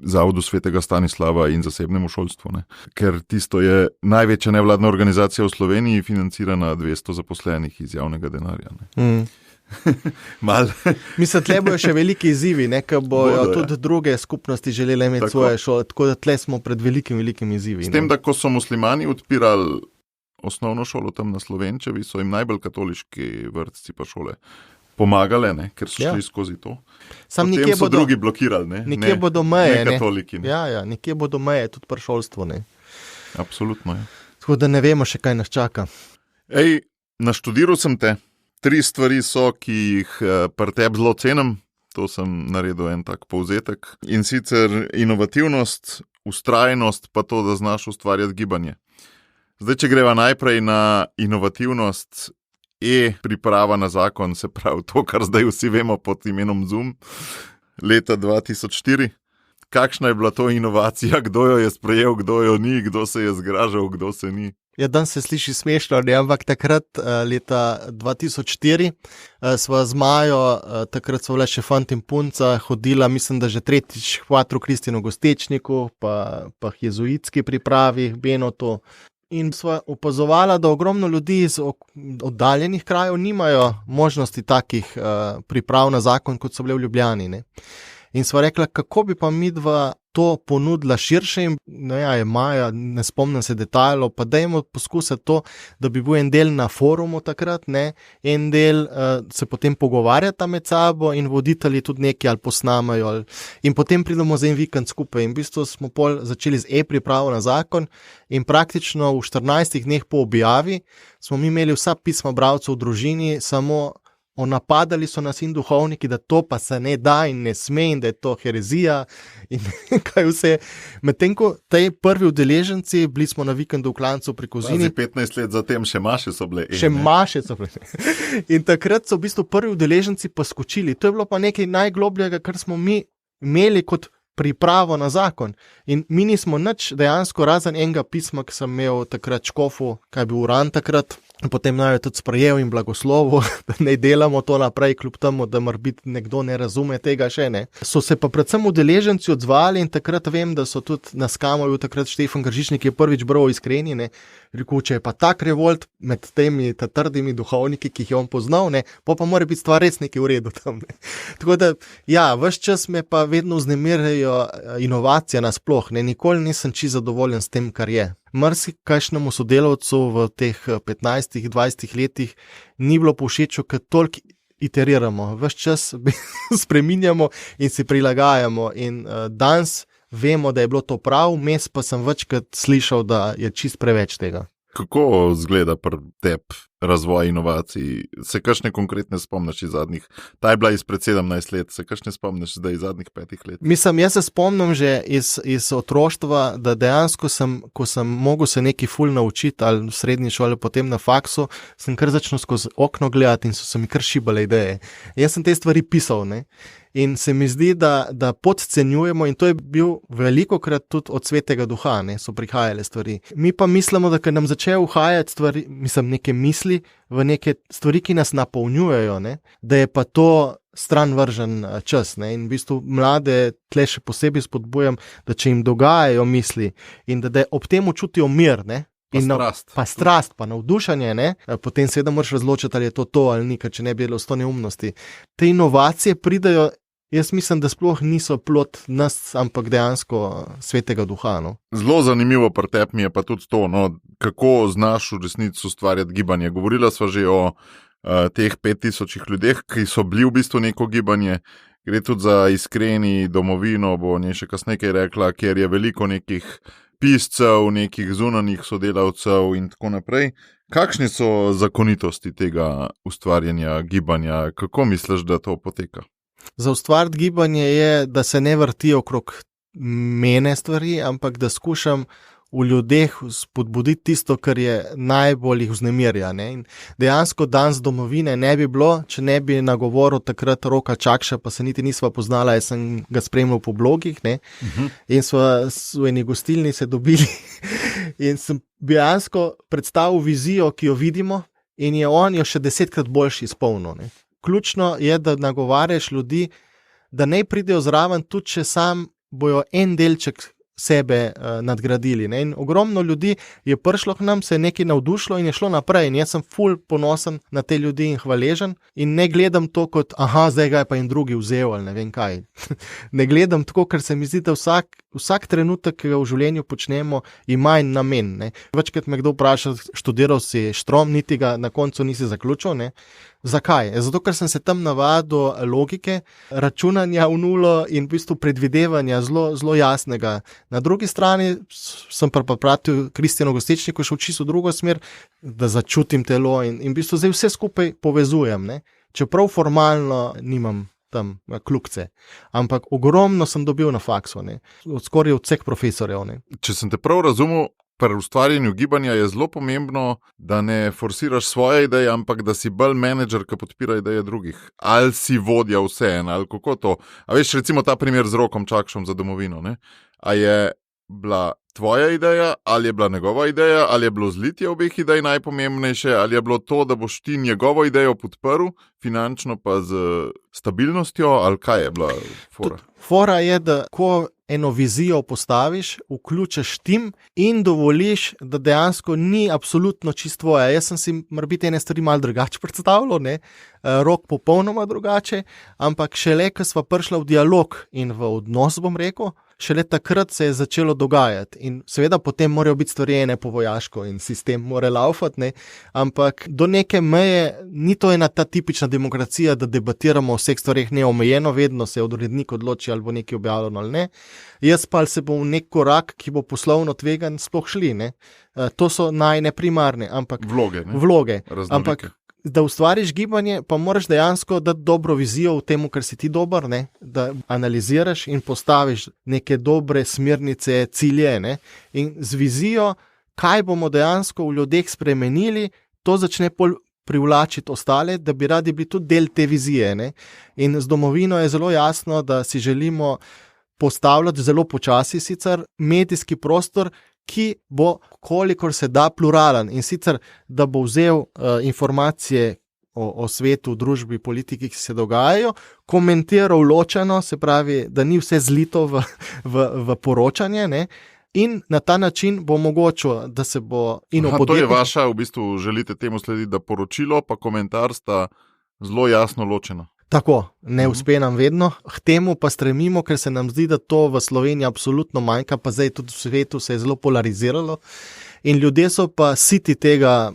Zavodu Svetega Stanislava in zasebnemu šolstvu. Ne? Ker tisto je največja nevladna organizacija v Sloveniji, financirana 200 zaposlenih iz javnega denarja. Mislim, tle bojo še veliki izzivi, ker bojo tudi druge skupnosti želeli imeti svoje šole, tako da tle smo pred velikimi izzivi. S tem, da ko so muslimani odpirali osnovno šolo tam na Slovenčevi, so jim najbolj katoliški vrtci pa šole pomagale, ne? Ker so šli skozi to. Potem so drugi blokirali. Nekje bodo meje. Ne katoliki. Ja, nekje bodo meje tudi pri šolstvu. Ne? Absolutno je. Tako da ne vemo še, kaj nas čaka. Naštudiral sem te. 3 stvari so, ki jih pri tebi zelo cenim. To sem naredil en tak povzetek. In sicer inovativnost, vztrajnost, pa to, da znaš ustvarjati gibanje. Zdaj, če greva najprej na inovativnost, priprava na zakon, se pravi to, kar zdaj vsi vemo pod imenom Zoom, leta 2004. Kakšna je bila to inovacija, kdo jo je sprejel, kdo jo ni, kdo se je zgražal, kdo se ni? Ja, danes se sliši smešno, ampak takrat, leta 2004, sva z Majo, takrat so bile še fant in punca, hodila, mislim, da že 3. Quattro Cristino Gostečniku, pa jezuitski pripravi, Benotu. In sva opazovala, da ogromno ljudi iz oddaljenih krajev nimajo možnosti takih priprav na zakon, kot so bile v Ljubljani. Ne? In sva rekla, kako bi pa midva to ponudila širše in je Maja, ne spomnim se detajlov, pa dajmo poskusiti to, da bi bil en del na forumu takrat, ne? En del se potem pogovarjata med sabo in voditelji tudi nekaj ali posnamajo in potem pridemo za en vikend skupaj in v bistvu smo pol začeli z pripravo na zakon in praktično v 14 dneh po objavi smo mi imeli vsa pisma bralcev v družini, samo napadali so nas in duhovniki, da to pa se ne da in ne sme in da je to herezija in kaj vse. Medtem ko tej prvi udeleženci, bili smo na vikendu v Klancu pri Kozini. 15 let zatem še maše so bile. Maše so bile. In takrat so v bistvu prvi udeleženci poskočili. To je bilo pa nekaj najglobljega, kar smo mi imeli kot pripravo na zakon. In mi nismo nič dejansko razen enega pisma, ki sem imel takrat škofu, kaj je bil Uran takrat, potem naj jo tudi sprejel in blagoslovo, da ne delamo to naprej, kljub temu, da morbiti nekdo ne razume tega še ne. So se pa predvsem udeleženci odzvali in takrat vem, da so tudi na Skamu bil takrat Štefan Gržičnik, ki je prvič bral Iskreni, ne, rekel, če je pa tak revolt med temi trdimi duhovniki, ki jih je on poznal, ne, pa mora biti stvar res nekaj v redu tam. Ne. Tako da, ves čas me pa vedno vznemirjajo inovacije nasploh, ne, nikoli nisem čisto zadovoljen s tem, kar je. Marsikajšnemu sodelavcu v teh 15-20 letih ni bilo povšečo, ker toliko iteriramo, ves čas spreminjamo in si prilagajamo in danes vemo, da je bilo to prav, mes pa sem večkrat slišal, da je čist preveč tega. Kako zgleda pri tebi razvoj inovacij? Se kakšne konkretne spomniš iz zadnjih? Ta je bila izpred 17 let, se kakšne spomniš zdaj iz zadnjih 5 let? Mislim, jaz se spomnim že iz otroštva, da dejansko ko sem mogel se nekaj ful naučiti, ali v srednji šoli, potem na faksu, sem kar začel skozi okno gledati in so se mi kar šibale ideje. Jaz sem te stvari pisal, ne? In se mi zdi, da podcenjujemo, in to je bil velikokrat tudi od Svetega Duha, ne, so prihajale stvari. Mi pa mislimo, da ker nam začejo uhajati stvari, neke misli v neke stvari, ki nas napolnjujejo, ne, da je pa to stran vržen čas. Ne, in v bistvu mlade tle še posebej spodbujam, da če jim dogajajo misli in da ob tem čutijo mir, ne. Pa strast, pa navdušanje, ne? Potem seveda moraš razločiti, ali je to ali ni, ker če ne bi bilo 100 neumnosti. Te inovacije pridejo jaz mislim, da sploh niso plod nas, ampak dejansko svetega duha. No. Zelo zanimivo pri tebi mi je pa tudi to, no, kako znaš v resnici ustvarjati gibanje. Govorila sva že o teh 5000 ljudeh, ki so bili v bistvu neko gibanje. Gre tudi za Iskreni domovino, bo nje še kasneje kaj rekla, kjer je veliko nekih piscev, nekih zunanjih sodelavcev in tako naprej. Kakšne so zakonitosti tega ustvarjanja gibanja? Kako misliš, da to poteka? Za ustvariti gibanje je, da se ne vrti okrog mene stvari, ampak da skušam v ljudeh spodbuditi tisto, kar je najbolj jih vznemirja. Ne? In dejansko dan z domovine ne bi bilo, če ne bi nagovoril takrat Roka Čakša, pa se niti nisva poznala, jaz sem ga spremljal po blogih, in sva v eni gostilni se dobili in sem dejansko predstavil vizijo, ki jo vidimo, in je on jo še 10krat boljši izpolnil. Ne? Ključno je, da nagovarjaš ljudi, da ne pridejo zraven, tudi če sam bojo en delček sebe nadgradili. Ne? In ogromno ljudi je prišlo k nam, se je nekaj navdušilo in je šlo naprej. In jaz sem ful ponosen na te ljudi in hvaležen in ne gledam to kot, zdaj ga je pa in drugi vzel ali ne vem kaj. Ne gledam tako, ker se mi zdi, da vsak trenutek, ki ga v življenju počnemo, ima en namen. Ne? Večkrat me kdo vpraša, študiral si štrom, niti ga na koncu nisi zaključil. Ne? Zakaj? Zato, ker sem se tam navadil logike, računanja v nulo in v bistvu predvidevanja zelo jasnega. Na drugi strani sem pa pratil Kristjanu Gostečniku šel čisto v drugo smer, da začutim telo in v bistvu zdaj vse skupaj povezujem. Ne? Čeprav formalno nimam tam klukce, ampak ogromno sem dobil na faksu, skoraj od vseh profesorjev. Ne? Če sem te prav razumel, pri ustvarjanju gibanja je zelo pomembno, da ne forsiraš svoje ideje, ampak da si bolj menedžer, ki podpira ideje drugih. Ali si vodja vseeno, ali kako to. A veš, recimo ta primer z Rokom Čakšom za domovino. Ne? A je bila tvoja ideja, ali je bila njegova ideja, ali je bilo zlitje obeh idej najpomembnejše, ali je bilo to, da boš ti njegovo idejo podprl, finančno pa z stabilnostjo, ali kaj je bila fora? Fora je, da ko eno vizijo postaviš, vključiš tim in dovoliš, da dejansko ni absolutno čisto tvoja. Jaz sem si morebiti ene stvari malo drugače predstavljal, Rok popolnoma drugače, ampak šele, ko sva prišla v dialog in v odnos, bom rekel, šele takrat se je začelo dogajati. In seveda potem morajo biti stvari ene po vojaško in sistem mora laufati, ampak do neke meje ni to ena ta tipična demokracija, da debatiramo o vseh stvarih neomejeno, vedno se urednik odloči, ali bo nekaj objavljeno ali ne. Jaz pa se bom v nek korak, ki bo poslovno tvegan, sploh šli. To so neprimarne, ampak vloge. Ampak da ustvariš gibanje, pa moraš dejansko dati dobro vizijo v tem, kar si ti dober, da analiziraš in postaviš neke dobre smernice, cilje. In z vizijo, kaj bomo dejansko v ljudeh spremenili, to začne privlačiti ostale, da bi radi bili tudi del te vizije. In z domovino je zelo jasno, da si želimo postavljati zelo počasi sicer medijski prostor, ki bo, kolikor se da, pluralen in sicer, da bo vzel informacije o svetu, družbi, politiki, ki se dogajajo, komentiral ločeno, se pravi, da ni vse zlito v poročanje, in na ta način bo omogočil, da se bo To je vaša, v bistvu želite temu slediti, da poročilo pa komentar sta zelo jasno ločena. Tako, ne uspe nam vedno, k temu pa stremimo, ker se nam zdi, da to v Sloveniji absolutno manjka, pa zdaj tudi v svetu se je zelo polariziralo in ljudje so pa siti tega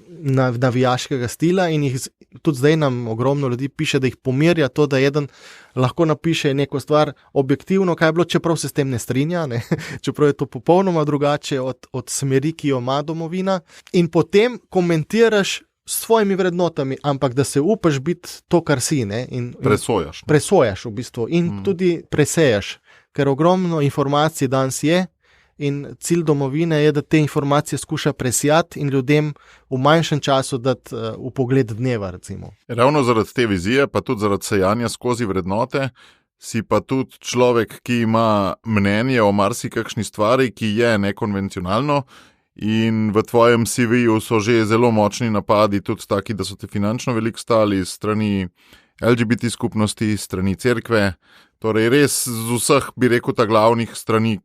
navijaškega stila in jih tudi zdaj nam ogromno ljudi piše, da jih pomirja to, da eden lahko napiše neko stvar objektivno, kaj je bilo, čeprav se s tem ne strinja, čeprav je to popolnoma drugače od smeri, ki jo ima domovina, in potem komentiraš s svojimi vrednotami, ampak da se upaš biti to, kar si. In presojaš. Presojaš v bistvu in tudi presejaš, ker ogromno informacij danes je in cilj domovine je, da te informacije skuša presijati in ljudem v manjšem času dati v pogled dneva, recimo. Ravno zaradi te vizije, pa tudi zaradi sejanja skozi vrednote, si pa tudi človek, ki ima mnenje o marsikakšni stvari, ki je nekonvencionalno. In v tvojem CV-ju so že zelo močni napadi, tudi taki, da so te finančno veliko stali strani LGBT skupnosti, strani cerkve. Torej, res z vseh, bi rekel, ta glavnih strani,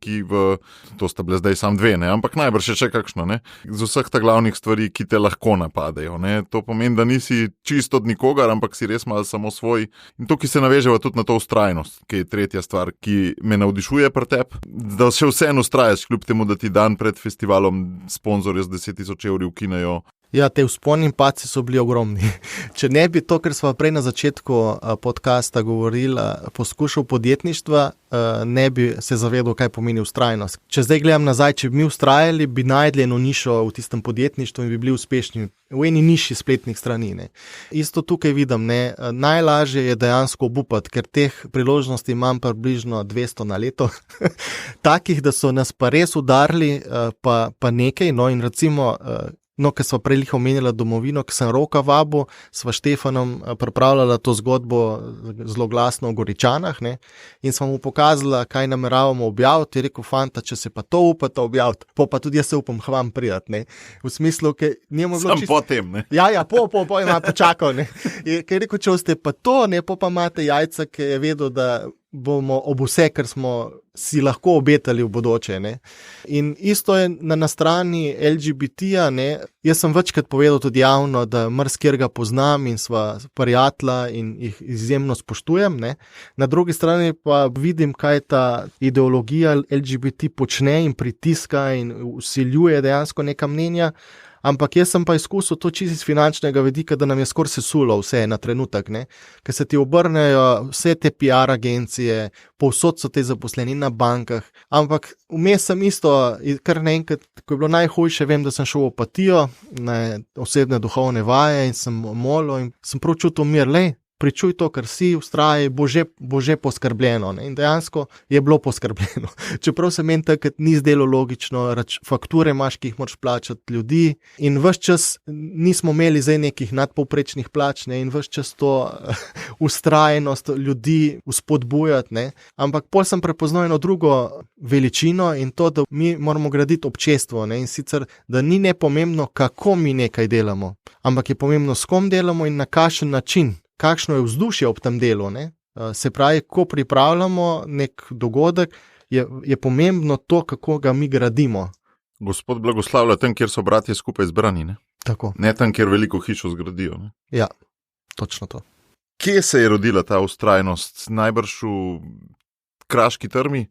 to sta bile zdaj samo dve, ne? Ampak najbrž še kakšno, ne? Z vseh ta glavnih stvari, ki te lahko napadejo. Ne? To pomeni, da nisi čisto od nikogar, ampak si res malo samo svoj. In to, ki se naveževa tudi na to vztrajnost, ki je tretja stvar, ki me navdišuje pri tebi, da še vseeno vztrajaš, kljub temu, da ti dan pred festivalom sponzorje z 10.000 evri ukinejo. Ja, te vzponi in padci so bili ogromni. Če ne bi to, kar smo prej na začetku podcasta govorili, poskušal podjetništva, ne bi se zavedal, kaj pomeni vztrajnost. Če zdaj gledam nazaj, če bi mi vztrajali, bi najdli eno nišo v tistem podjetništvu in bi bili uspešni v eni niši spletnih strani. Ne. Isto tukaj vidim, ne. Najlažje je dejansko obupati, ker teh priložnosti imam približno 200 na leto. Takih, da so nas pa res udarili, pa nekaj, no in recimo... No, ker sva prej omenjala domovino, ki sem Roka vabil, sva Štefanom pripravljala to zgodbo zelo glasno o Goričanah, ne, in sva mu pokazala, kaj nameravamo objaviti, je rekel, fanta, če se pa to upate objaviti, pa tudi jaz se upam k vam prijati, ne, v smislu, ker njemu bilo čisto... Sam potem, ne. Ja, ima počakal, ne, ker je rekel, če ste pa to, ne, pa imate jajca, ki je vedel, da bomo ob vse, kar smo si lahko obetali v bodoče. Ne? In isto je na strani LGBT-ja, ne? Jaz sem večkrat povedal tudi javno, da marsikjer ga poznam in sva prijatelja in jih izjemno spoštujem. Ne? Na drugi strani pa vidim, kaj ta ideologija LGBT počne in pritiska in vsiljuje dejansko neka mnenja. Ampak jaz sem pa izkusil to čisto iz finančnega vidika, da nam je skoraj sesulo vse na trenutek, ne? Ker se ti obrnejo vse te PR agencije, povsod so te zaposleni na bankah, ampak vmes sem isto, kar naenkrat, ko je bilo najhujše, vem, da sem šel v apatijo, na osebne duhovne vaje in sem molil in sem prav čutil mir, pričuj to, kar si, vztraji, bo že poskrbljeno. Ne? In dejansko je bilo poskrbljeno. Čeprav se meni takrat ni zdelo logično, fakture imaš, ki jih moraš plačati ljudi in ves čas nismo imeli zdaj nekih nadpovprečnih plač, ne? In ves čas to vztrajnost ljudi vzpodbujati, ne? Ampak pol sem prepoznal eno drugo veličino in to, da mi moramo graditi občestvo, ne? In sicer, da ni nepomembno, kako mi nekaj delamo, ampak je pomembno, s kom delamo in na kakšen način. Kakšno je vzdušje ob tem delu, ne? Se pravi, ko pripravljamo nek dogodek, je pomembno to, kako ga mi gradimo. Gospod blagoslavlja tam, kjer so bratje skupaj zbrani, ne? Tako. Ne tam, kjer veliko hišo zgradijo, ne? Ja, točno to. Kje se je rodila ta vztrajnost? Najbrž v Kraški trmi?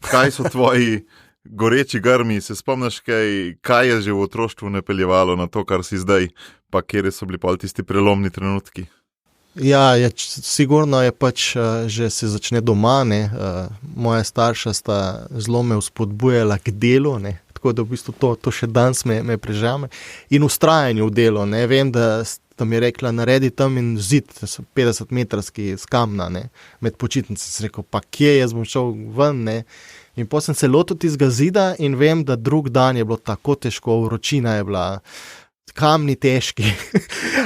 Kaj so tvoji goreči grmi? Se spomniš, kaj je že v otroštvu napeljevalo na to, kar si zdaj, pa kjer so bili pol tisti prelomni trenutki? Ja, sigurno je pač, že se začne doma, ne. Moja starša sta zelo me vzpodbujala k delu, ne. Tako da v bistvu to še danes me prežame. In vztrajanju v delu, ne. Vem, da sta mi rekla, naredi tam in zid, 50-metrski z kamna, ne. Med počitnice sem rekel, pa kje, jaz bom šel ven, ne. In potem sem se lotil tistega zida in vem, da drug dan je bilo tako težko, vročina je bila, kamni težki,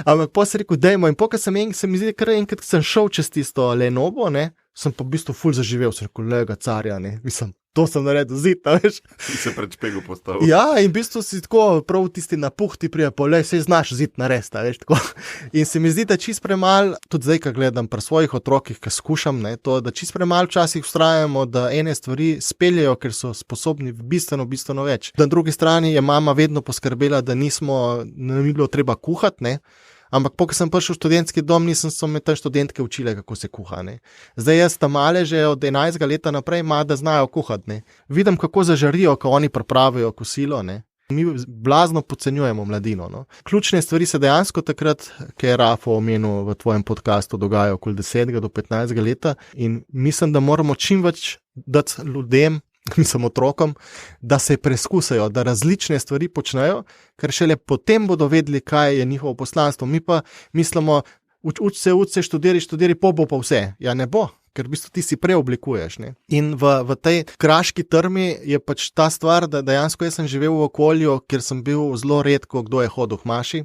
ampak pa sem rekel, dajmo, in pokaj se mi zdi, kar enkrat sem šel čez tisto Lenovo, ne, sem pa v bistvu ful zaživel, sem rekel, lega carja, ne, mislim, to sem naredil zid, veš. Si se pred špegu postavil. Ja, in v bistvu si tako prav tisti napuh ti prije, pa sej znaš zid narediti, veš, tako. In se mi zdi, da čist premal, tudi zdaj, ko gledam pri svojih otrokih, ko skušam, ne, to, da čist premal včasih vztrajamo, da ene stvari speljejo, ker so sposobni bistveno več. Na drugi strani je mama vedno poskrbela, da ni bilo treba kuhati, ne. Ampak ko sem prišel v študentski dom, so me te študentke učile, kako se kuha. Ne. Zdaj jaz tam male že od 11 leta naprej ima, da znajo kuhati. Ne. Vidim, kako zažarijo, ko oni pripravijo kosilo. Ne. Mi blazno podcenjujemo mladino. No. Ključne stvari se dejansko takrat, ki je Rafa omenil v tvojem podcastu, dogajajo okoli 10 do 15 leta in mislim, da moramo čim več dati ljudem, mislim otrokom, da se preskusajo, da različne stvari počnejo, ker šele potem bodo vedeli, kaj je njihovo poslanstvo. Mi pa mislimo, uč se, študiri, bo pa vse. Ja, ne bo, ker v bistvu ti si preoblikuješ. Ne? In v tej Kraški trmi je pač ta stvar, da dejansko jaz sem živel v okolju, kjer sem bil zelo redko, kdo je hodil k maši.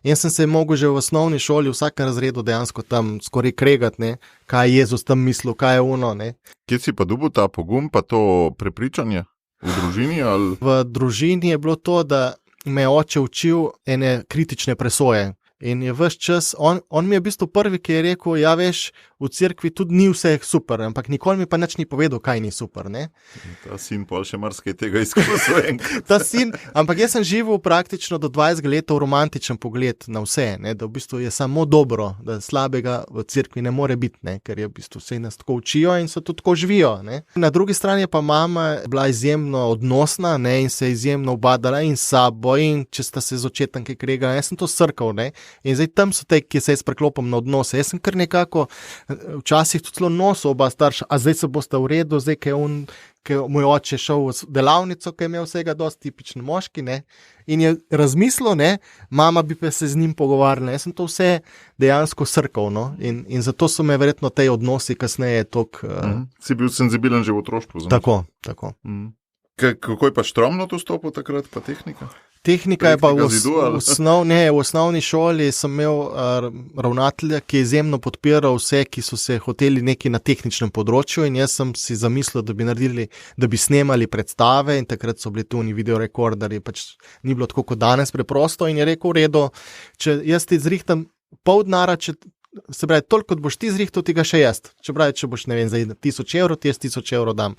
In sem se mogel že v osnovni šoli, v vsakem razredu dejansko tam skoraj kregati, ne? Kaj je Jezus tam mislil, kaj je ono. Ne? Kje si pa dobil ta pogum, pa to prepričanje? V družini? Ali? V družini je bilo to, da me je oče učil ene kritične presoje. In je ves čas, on mi je v bistvu prvi, ki je rekel, ja veš, v cerkvi tudi ni vse super, ampak nikoli mi pa nič ni povedal, kaj ni super, ne. Ta sin pol še marsikaj tega izkusil. Ta sin, ampak jaz sem živel praktično do 20 let v romantičen pogled na vse, ne, da v bistvu je samo dobro, da slabega v cerkvi ne more biti, ne, ker je v bistvu vse nas tako učijo in so tudi tako živijo, ne. Na drugi strani je pa mama bila izjemno odnosna, ne, in se izjemno ubadala in s sabo in če sta se z očetom kaj kregala, jaz sem to srkal, ne. In zdaj tam so te, ki se jaz preklopim na odnose. Jaz sem kar nekako včasih tudi celo nosil oba starša, a zdaj se boste v redu, zdaj, ki je moj oče šel v delavnico, ki je imel vsega dosti tipičen moški, ne. In je razmislil, ne, mama bi pa se z njim pogovarjala. Jaz sem to vse dejansko srkal, no. In zato so me verjetno te odnosi kasneje toliko... Si bil senzibilen že v otroštvu? Tako. Kako je pa Štromno to stopil takrat, pa tehnika? Tehnika je pa v osnovni šoli sem imel ravnatelja, ki je izjemno podpiral vse, ki so se hoteli nekaj na tehničnem področju in jaz sem si zamislil, da bi snemali predstave in takrat so bili tu videorekorderji, pač ni bilo tako kot danes preprosto in je rekel, v redu, če jaz ti zrihtam pol denara, se pravi, toliko kot boš ti zrihtal, ti ga še jaz. Če boš, ne vem, za 1000 evrov, ti jaz 1000 evrov dam.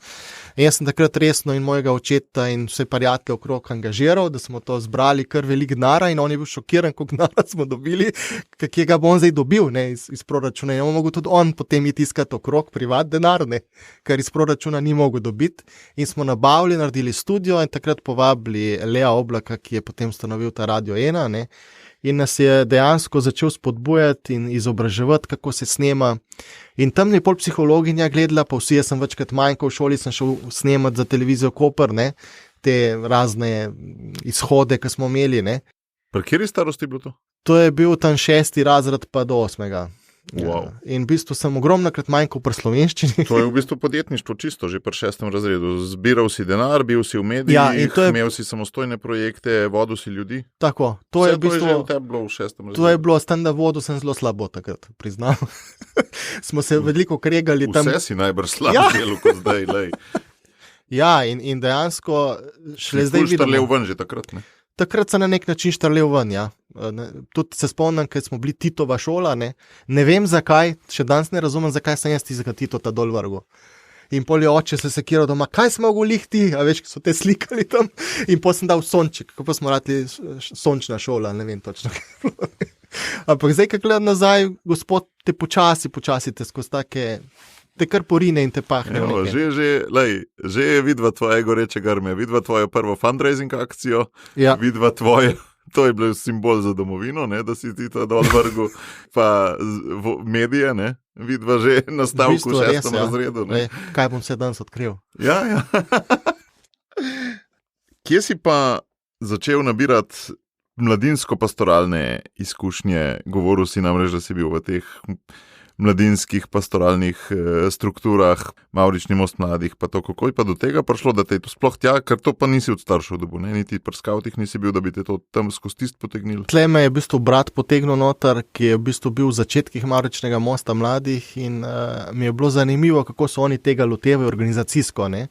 In jaz sem takrat resno in mojega očeta in vse prijatelje okrog angažiral, da smo to zbrali kar velik denara in on je bil šokiran, koliko denara smo dobili, kje ga bo on zdaj dobil, ne, iz proračuna. In on mogel tudi on potem iti iskati okrog privat denar, ne, ker iz proračuna ni mogel dobiti. In smo nabavili, naredili studio in takrat povabili Lea Oblaka, ki je potem ustanovil ta Radio 1, ne. In nas je dejansko začel spodbujati in izobraževati, kako se snema. In tam je pol psihologinja gledala, pa vsi, jaz sem večkrat manjkal v šoli, sem šel snemati za televizijo Koper, ne, te razne izhode, ki smo imeli, ne. Pri kateri starosti je bilo to? To je bil tam 6. razred pa do 8. Wow. In v bistvu sem ogromnokrat manjkal pri slovenščini. To je v bistvu podjetništvo čisto, že pri 6. razredu. Zbiral si denar, bil si v medijih, imel si samostojne projekte, vodil si ljudi. Tako, to je v bistvu... To je že v tebi bilo v 6. razredu. To je bilo, s tem, da vodil sem zelo slabo takrat, priznam. Smo se veliko kregali tam. Vse si najbrž slabo delo kot zdaj, lej. Ja, in dejansko šele zdaj vidimo. Štrlel ven že takrat, ne? Takrat sem na nek način štrlel ven, ja. Tudi se spomnim, ker smo bili Titova šola, ne vem zakaj, še danes ne razumem, zakaj sem jaz tistega Titota dol vrgel. In pol je oče se sekiral doma, kaj smo mogli ti, a veš, ki so te slikali tam, in pol sem dal sonček, kako smo radili sončna šola, ne vem točno. Ampak zdaj, kaj gledam nazaj, gospod, te počasi te skozi take... te kar porine in te pahne. Že je vidva tvoje goreče grme, vidva tvojo prvo fundraising akcijo, ja. Vidva tvoje, to je bil simbol za domovino, ne, da si ti to dol vrgu, pa medije, ne, vidva že na stavku v 6. razredu. Ne. Kaj bom se danes odkril? Ja. Kje si pa začel nabirati mladinsko-pastoralne izkušnje? Govoril si namreč, da si bil v teh mladinskih pastoralnih strukturah, Mavrični most mladih, pa to, kako je pa do tega prišlo, da te je to sploh tja, ker to pa nisi od staršev dobil, ne, niti pri skavtih nisi bil, da bi te to tam skozi tist potegnil. Tle me je v bistvu brat potegnil noter, ki je v bistvu bil v začetkih Mavričnega mosta mladih in mi je bilo zanimivo, kako so oni tega lotevajo organizacijsko, ne.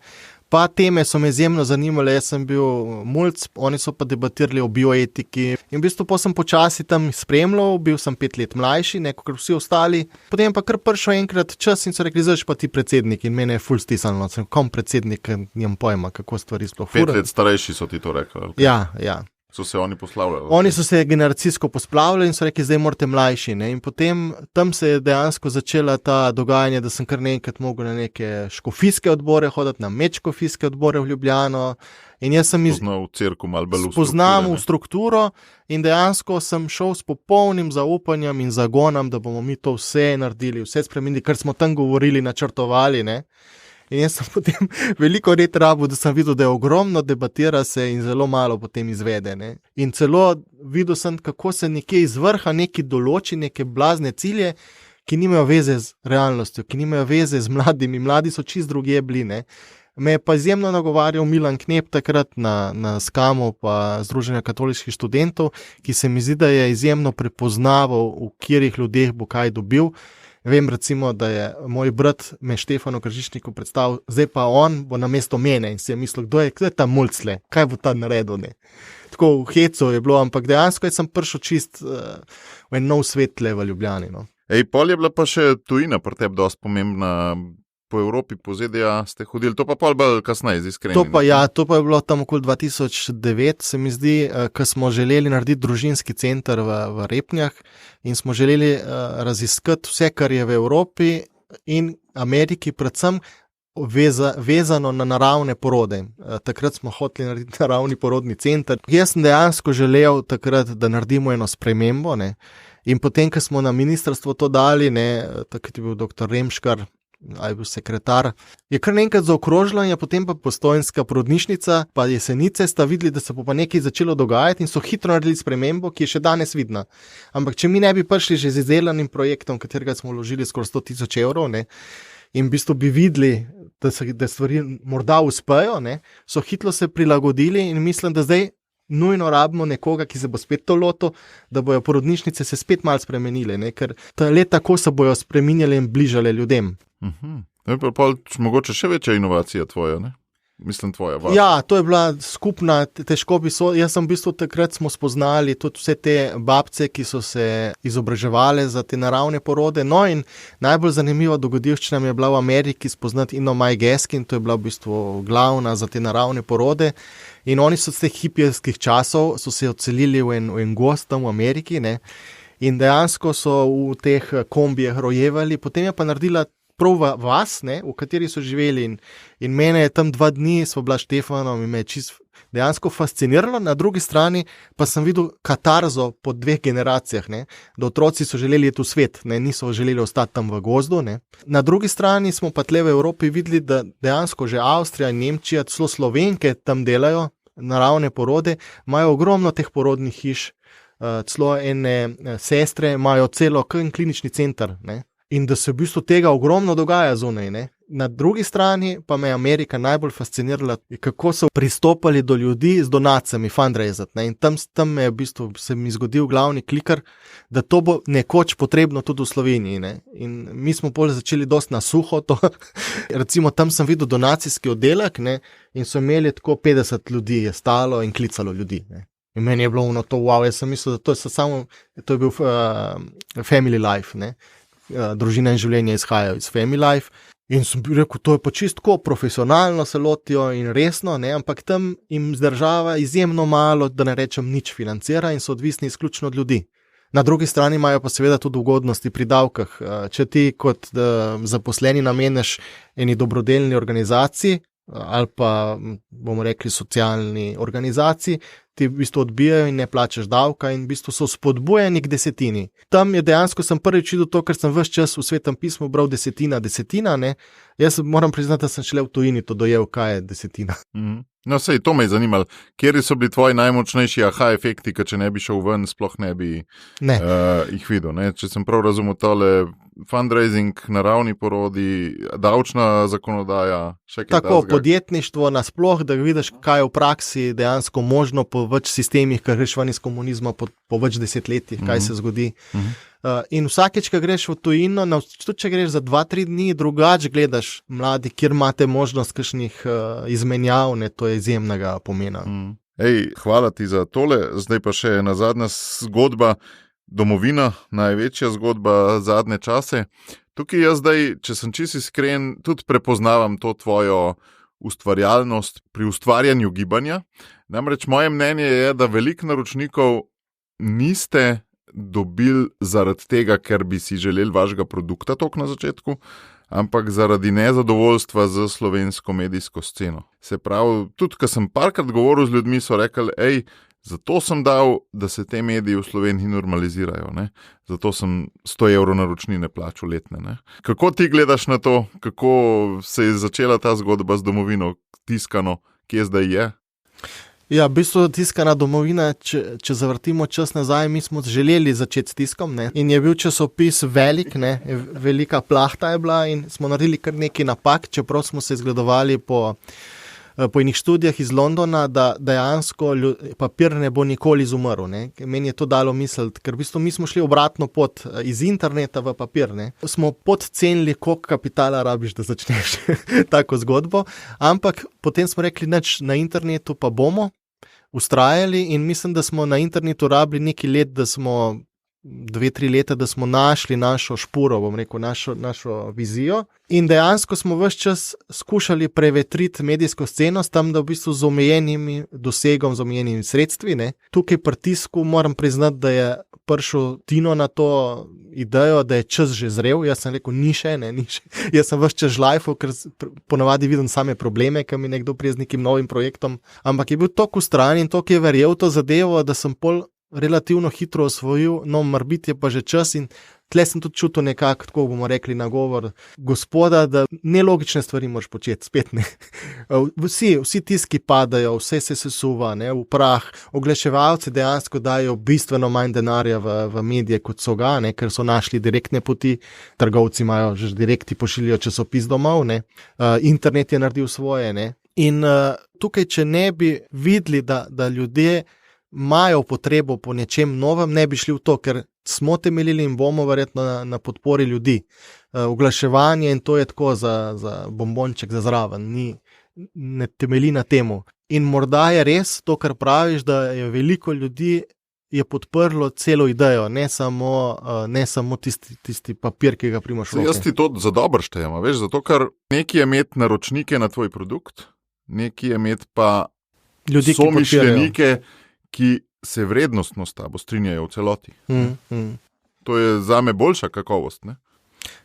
Pa teme so me izjemno zanimale, jaz sem bil mulc, oni so pa debatirali o bioetiki in v bistvu pa sem počasi tam spremljal, bil sem 5 let mlajši, kot vsi ostali, potem pa kar prišel enkrat čas in so rekli, zdaj pa ti predsednik in mene je ful stisnilo, sem kom predsednik, nimam pojma, kako stvari sploh furajo. 5 let starejši so ti to rekli? Okay. Ja. So se oni poslavljali? Oni so se generacijsko posplavljali in so rekli, zdaj morate mlajši, ne, in potem tam se je dejansko začela ta dogajanje, da sem kar nekaj mogel na neke škofijske odbore hoditi, na medškofijske odbore v Ljubljano in jaz sem spoznal v strukturo in dejansko sem šel s popolnim zaupanjem in zagonom, da bomo mi to vse naredili, vse spremenili, kar smo tam govorili, načrtovali, ne. In jaz sem potem veliko let rabil, da sem videl, da je ogromno debatira se in zelo malo potem izvede, ne. In celo videl sem, kako se nekje iz vrha neki določi, neke blazne cilje, ki nimajo veze z realnostjo, ki nimajo veze z mladimi. Mladi so čist drugje bili, ne. Me je pa izjemno nagovarjal Milan Knep takrat na Skamu pa Združenja katoliških študentov, ki se mi zdi, da je izjemno prepoznaval, v katerih ljudeh bo kaj dobil. Vem recimo, da je moj brat me Štefanu Kržišniku predstavil, zdaj pa on bo namesto mene in si je mislil, kdo je ta mulcle, kaj bo ta naredil, ne. Tako v hecu je bilo, ampak dejansko sem prišel čist v en nov svet tle v Ljubljani, no. Pol je bila pa še tujina pri tebi dosti pomembna, po Evropi, po ZDA ste hodili, to pa pol bolj kasneje, z iskreni. To pa je bilo tam okoli 2009, se mi zdi, ko smo želeli narediti družinski center v Repnjah in smo želeli raziskati vse, kar je v Evropi in Ameriki, predvsem vezano na naravne porode. Takrat smo hoteli narediti naravni porodni center. Jaz sem dejansko želel takrat, da naredimo eno spremembo, ne. In potem, ko smo na ministrstvo to dali, ne, takrat je bil dr. Remškar, ali je bil sekretar, je kar nekaj zaokrožilo in je potem pa Postojnska porodnišnica, pa Jesenice sta videli, da se bo pa nekaj začelo dogajati in so hitro naredili spremembo, ki je še danes vidna. Ampak če mi ne bi prišli že z izdelanim projektom, katerega smo vložili skoraj 100,000 evrov, ne, in v bistvu bi videli, da stvari morda uspejo, ne, so hitro se prilagodili in mislim, da zdaj nujno rabimo nekoga, ki se bo spet to lotil, da bojo porodnišnice se spet malo spremenile, ne, ker le tako se bojo spreminjale in bližale ljudem. Mogoče še večja inovacija tvoja, ne? Mislim, tvoja. Vaša. Ja, to je bila skupna, težko bi jaz sem v bistvu takrat smo spoznali tudi vse te babce, ki so se izobraževale za te naravne porode, no in najbolj zanimiva dogodivščina mi je bila v Ameriki spoznati Ino Maj Geskin, to je bila v bistvu glavna za te naravne porode in oni so z teh hipijskih časov so se odselili v en gost tam v Ameriki, ne, in dejansko so v teh kombijah rojevali, potem je pa naredila prav vas, ne, v kateri so živeli in mene je tam 2 dni, sva bila Štefanom in me je čist dejansko fasciniralo, na drugi strani pa sem videl katarzo po 2 generacijah, ne, da otroci so želeli iti v svet, ne, niso želeli ostati tam v gozdu, ne. Na drugi strani smo pa tle v Evropi videli, da dejansko že Avstrija in Nemčija, celo Slovenke tam delajo naravne porode, imajo ogromno teh porodnih hiš, celo ene sestre imajo celo klinični center, ne. In da se v bistvu tega ogromno dogaja zunaj, ne. Na drugi strani pa me je Amerika najbolj fascinirala, kako so pristopali do ljudi z donacijami, fundraisati, ne. In tam je v bistvu se mi zgodil glavni kliker, da to bo nekoč potrebno tudi v Sloveniji, ne. In mi smo pol začeli dosti na suho to. Recimo tam sem videl donacijski oddelek, ne, in so imeli tako 50 ljudi je stalo in klicalo ljudi, ne. In meni je bilo to wow, jaz sem mislil, da to je bil family life, ne. Družina in življenje izhajajo iz family life in sem rekel, to je pa čisto profesionalno se lotijo in resno, ne, ampak tam jim država izjemno malo, da ne rečem nič financira in so odvisni izključno od ljudi. Na drugi strani imajo pa seveda tudi ugodnosti pri davkah. Če ti kot zaposleni nameniš eni dobrodelni organizaciji ali pa bomo rekli socialni organizaciji, ti v bistvu odbijajo in ne plačaš davka in v bistvu so spodbujeni k desetini. Tam je dejansko sem prvič videl to, ker sem ves čas v Svetem pismu bral desetina, ne. Jaz moram priznati, da sem šele v tujini to dojel, kaj je desetina. No, sej, to me je zanimalo. Kjeri so bili tvoji najmočnejši aha efekti, ker če ne bi šel ven, sploh ne bi jih videl, ne. Če sem prav razumel tole fundraising, naravni porodi, davčna zakonodaja, še kaj tako, podjetništvo nasploh, da vidiš, kaj je v praksi dejansko možno po več sistemih, ker greš ven iz komunizma po več desetletjih, kaj se zgodi. In vsakeč, ko greš v tujino, tudi če greš za 2-3 dni, drugače gledaš mladi, kjer imate možnost kakšnih izmenjav, ne, to je izjemnega pomena. Hvala ti za tole, zdaj pa še ena zadnja zgodba, domovina, največja zgodba zadnje čase. Tukaj jaz zdaj, če sem čisto iskren, tudi prepoznavam to tvojo ustvarjalnost pri ustvarjanju gibanja. Namreč moje mnenje je, da veliko naročnikov niste dobili zaradi tega, ker bi si želeli vašega produkta toliko na začetku, ampak zaradi nezadovoljstva z slovensko medijsko sceno. Se pravi, tudi ko sem parkrat govoril z ljudmi, so rekli, zato sem dal, da se te mediji v Sloveniji normalizirajo, ne? Zato sem 100 evrov naročnine plačal letne, ne? Kako ti gledaš na to, kako se je začela ta zgodba z domovino tiskano, kje zdaj je? Ja, v bistvu tiskana domovina, če zavrtimo čas nazaj, mi smo želeli začeti s tiskom, ne? In je bil časopis velik, ne? Velika plahta je bila in smo naredili kar nekaj napak, čeprav smo se zgledovali po po enih študijah iz Londona, da dejansko papir ne bo nikoli izumrl. Ne. Meni je to dalo misliti, ker v bistvu mi smo šli obratno pot iz interneta v papir. Ne. Smo podcenili, koliko kapitala rabiš, da začneš tako zgodbo, ampak potem smo rekli, nič na internetu pa bomo ustrajali in mislim, da smo na internetu rabili nekaj let, da smo 2-3 leta, da smo našli našo špuro, bom rekel, našo vizijo in dejansko smo ves čas skušali prevetriti medijsko sceno s tem, da v bistvu z omejenim dosegom, z omejenimi sredstvi. Ne. Tukaj pri tisku moram priznati, da je prišel Tino na to idejo, da je čas že zrel. Jaz sem rekel, ni še. Jaz sem ves čas žlajfal, ker ponavadi vidim same probleme, ko mi nekdo prije z nekim novim projektom, ampak je bil toliko ustran in toliko je verjel to zadevo, da sem pol relativno hitro osvojil, no, morbiti je pa že čas in tle sem tudi čutil nekako, tako bomo rekli, nagovor Gospoda, da nelogične stvari moraš početi, spet ne. Vsi tiski padajo, vse se sesuva, ne, v prah, oglaševalci dejansko dajo bistveno manj denarja v medije, kot so ga, ne, ker so našli direktne poti, trgovci imajo že direkti pošiljajo časopis domov, ne, internet je naredil svoje, ne. In tukaj, če ne bi videli, da ljudje imajo potrebo po nečem novem, ne bi šli v to, ker smo temeljili in bomo verjetno na podpori ljudi. Oglaševanje in to je tako za bombonček za zraven, ne temelji na temu. In morda je res to, kar praviš, da je veliko ljudi je podprlo celo idejo, ne samo tisti papir, ki ga primaš v roke. Jaz ti to za dobro štejem, veš, zato ker nekaj je imeti naročnike na tvoj produkt, nekaj je imeti pa ljudi, somišljenike, ki se vrednostno s tabo strinjajo v celoti. To je zame boljša kakovost, ne?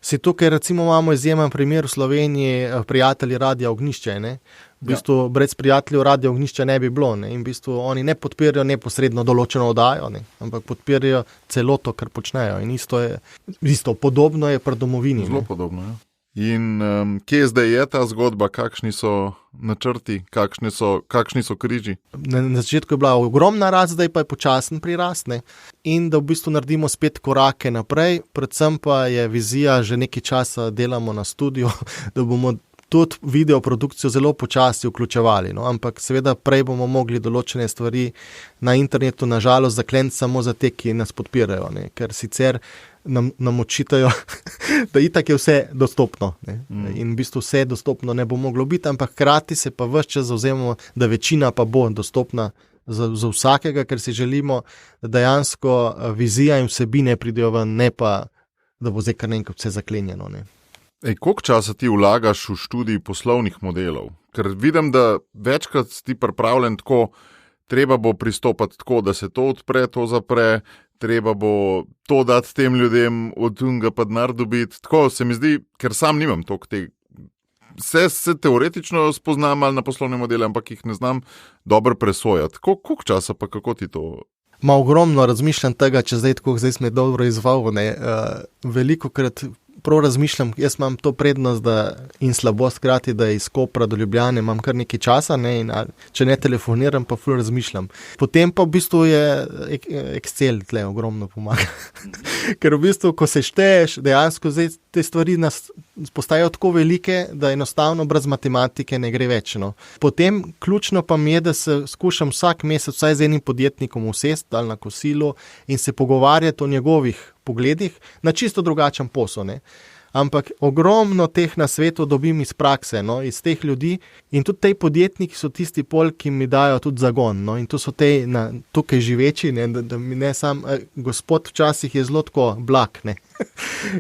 Si tukaj recimo imamo izjemen primer v Sloveniji, prijatelji Radia Ognjišče, ne? V bistvu brez prijateljev Radia Ognjišče ne bi bilo, ne? In v bistvu oni ne podpirajo neposredno določeno oddajo, ne? Ampak podpirajo celoto, kar počnejo. In isto podobno je pri domovini. Zelo podobno, ja. In kje zdaj je ta zgodba, kakšni so načrti, kakšni so križi? Na začetku je bila ogromna rast, zdaj pa je počasen prirast, ne? In da v bistvu naredimo spet korake naprej, predvsem pa je vizija, že nekaj časa delamo na studiu, da bomo tudi videoprodukcijo zelo počasi vključevali, no? Ampak seveda prej bomo mogli določene stvari na internetu nažalost zakleniti samo za te, ki nas podpirajo, ne? Ker sicer nam očitajo, da itak je vse dostopno, ne? In v bistvu vse dostopno ne bo moglo biti, ampak hkrati se pa ves čas zavzemamo, da večina pa bo dostopna za vsakega, ker si želimo, da dejansko vizija in vsebine pridejo ven, ne pa, da bo zdaj kar naenkrat vse zaklenjeno, ne? Koliko časa ti vlagaš v študij poslovnih modelov? Ker vidim, da večkrat si pripravljen tako, treba bo pristopati tako, da se to odpre, to zapre, treba bo to dati tem ljudem, od tunga pa denar dobiti. Tako se mi zdi, ker sam nimam toliko tega. Se teoretično spoznam ali na poslovne modele, ampak jih ne znam dobro presojati. Koliko časa pa kako ti to? Ogromno razmišljam tega, če zdaj smo dobro izval, ne, veliko krat prav razmišljam, jaz imam to prednost in slabost hkrati, da iz Kopra do Ljubljane imam kar nekaj časa, ne, in če ne telefoniram, pa ful razmišljam. Potem pa v bistvu je Excel tle ogromno pomaga. Ker v bistvu, ko se šteješ, dejansko zdaj te stvari nas postajajo tako velike, da enostavno brez matematike ne gre več. No. Potem ključno pa mi je, da se skušam vsak mesec vsaj z enim podjetnikom usesti ali na kosilu in se pogovarjati o njegovih pogledih na čisto drugačen posel, ne. Ampak ogromno teh na svetu dobim iz prakse, no, iz teh ljudi in tudi te podjetniki so tisti pol, ki mi dajo tudi zagon, no, in to so te tukaj živeči, ne, da mi ne sam, gospod včasih je zelo tako blag, ne.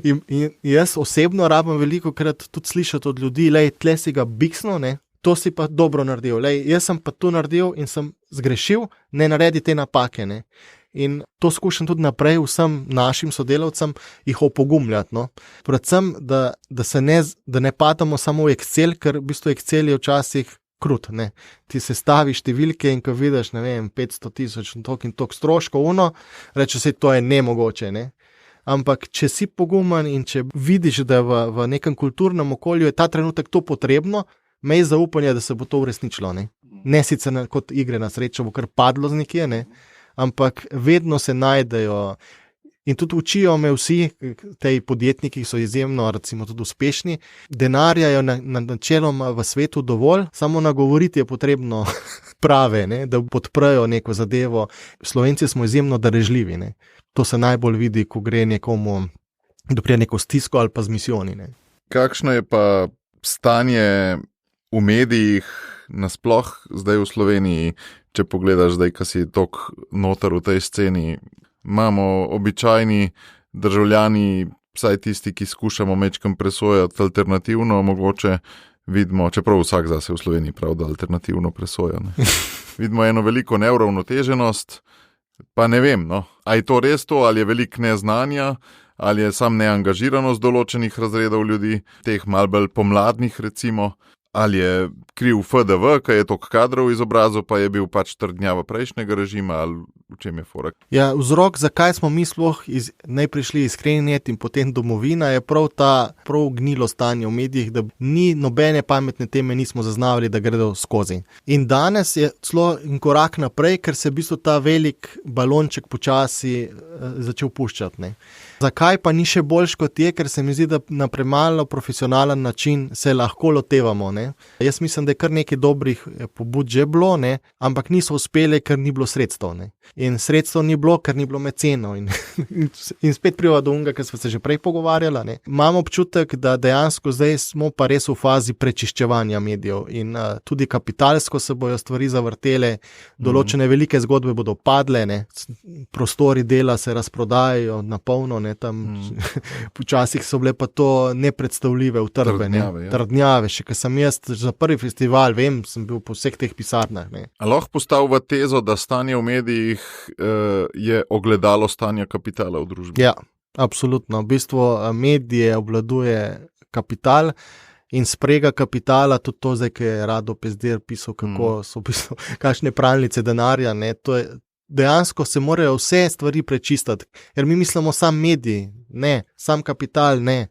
In jaz osebno rabim veliko krat tudi slišati od ljudi, lej, tle si ga biksno, ne, to si pa dobro naredil, lej, jaz sem pa to naredil in sem zgrešil, ne naredi te napake, ne. In to skušam tudi naprej vsem našim sodelavcem jih opogumljati, no. Predvsem, da ne padamo samo v Excel, ker v bistvu Excel je včasih krut, ne. Ti se staviš številke in ko vidiš, ne vem, 500,000 in toliko stroškov, reče se, to je nemogoče, ne. Ampak, če si pogumen in če vidiš, da v nekem kulturnem okolju je ta trenutek to potrebno, imej zaupanje, da se bo to uresničilo, ne. Ne sicer kot igre na srečo bo kar padlo z nekje, ne. Ampak vedno se najdejo In tudi učijo me vsi, tej podjetniki, ki so izjemno, recimo, tudi uspešni. Denarja je načeloma v svetu dovolj, samo nagovoriti je potrebno prave, ne, da podprejo neko zadevo. Slovenci smo izjemno darežljivi. Ne. To se najbolj vidi, ko gre nekomu, da prije neko stisko ali pa z misijoni. Ne. Kakšno je pa stanje v medijih nasploh zdaj v Sloveniji, če pogledaš zdaj, ko si tok noter v tej sceni? Imamo običajni državljani, vsaj tisti, ki skušamo mečkam presojati alternativno, mogoče vidimo, čeprav vsak zase v Sloveniji prav, da alternativno presoja. Ne. Vidimo eno veliko neuravnoteženost, pa ne vem, no, a je to res to, ali je veliko neznanja, ali je sam neangažiranost določenih razredov ljudi, teh malo bolj pomladnih recimo, ali je kriv FDV, ki je toliko kadrov izobrazil, pa je bil pač trdnjava prejšnjega režima, ali v čem je fora? Ja, vzrok, zakaj smo mi sploh najprej šli Iskreninjet in potem Domovina, je prav gnilo stanje v medijih, da ni nobene pametne teme nismo zaznavali, da gredo skozi. In danes je celo en korak naprej, ker se v bistvu ta velik balonček počasi začel puščati. Ne. Zakaj pa ni še boljš kot je, ker se mi zdi, da na premalo profesionalen način se lahko lotevamo. Ne. Jaz mislim, da je kar nekaj dobrih pobud že bilo, ne, ampak niso uspele, ker ni bilo sredstev. Ne. In sredstev ni bilo, ker ni bilo mecenov. In spet priva do unga, ker smo se že prej pogovarjali. Ne. Imam občutek, da dejansko zdaj smo pa res v fazi prečiščevanja medijev in tudi kapitalsko se bojo stvari zavrtele, določene velike zgodbe bodo padle, ne. Prostori dela se razprodajajo na polno, ne, tam včasih so bile pa to nepredstavljive utrdbe, trdnjave, še ker sem jaz za prvi festival, vem, sem bil po vseh teh pisarnah. Ne. A lahko postavlja tezo, da stanje v medijih je ogledalo stanja kapitala v družbi? Ja, absolutno. V bistvu medije obvladuje kapital in sprega kapitala, tudi to zdaj, ki je Rado Pezdir pisal, kako so v bistvu kakšne pralnice denarja, ne, to je dejansko se morajo vse stvari prečistiti, ker mi mislimo sam mediji, ne, sam kapital, ne,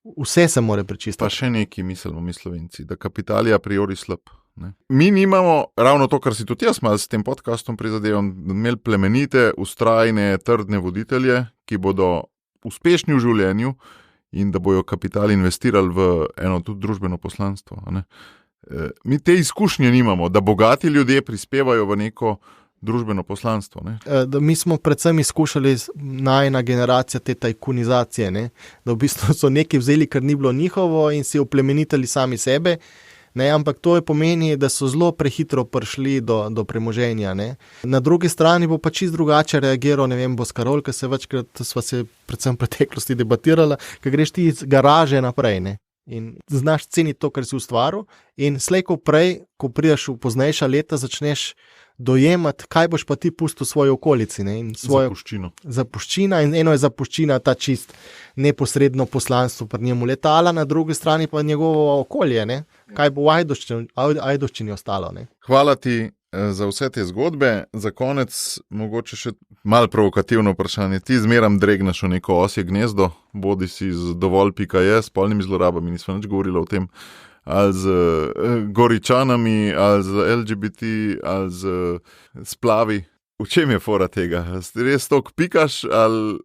vse se mora prečistiti. Pa še nekaj mislimo mi Slovenci, da kapital je a priori slab. Ne. Mi nimamo ravno to, kar si tudi jaz malo s tem podcastom prizadevam, da imeli plemenite, ustrajne, trdne voditelje, ki bodo uspešni v življenju in da bojo kapital investirali v eno tudi družbeno poslanstvo. Ne. Mi te izkušnje nimamo, da bogati ljudje prispevajo v neko družbeno poslanstvo. Ne? Mi smo predvsem izkušali najna generacija te tajkunizacije, ne? Da v bistvu so neki vzeli, kar ni bilo njihovo in si oplemenitali sami sebe, ne? Ampak to je pomeni, da so zelo prehitro prišli do premoženja. Ne? Na drugi strani bo pa čisto drugače reagiral, ne vem, Boskarol, ki se večkrat sva se predvsem v preteklosti debatirala, ker greš ti iz garaže naprej, ne? In znaš ceniti to, kar si ustvaril in slej ko prej, ko prideš v poznejša leta, začneš dojemati, kaj boš pa ti pustil v svoji okolici. Ne? In zapuščina in eno je zapuščina, ta čist neposredno poslanstvo pri njemu letala, na drugi strani pa njegovo okolje, ne? Kaj bo v Ajdovščini ostalo. Ne? Hvala ti za vse te zgodbe. Za konec mogoče še malo provokativno vprašanje. Ti zmeram dregneš v neko osje gnezdo, bodi si z dovolj.je, s polnimi zlorabami, nismo nič govorili o tem, ali z Goričanami, ali z LGBT, ali z splavi. V čem je fora tega? Res toliko pikaš, ali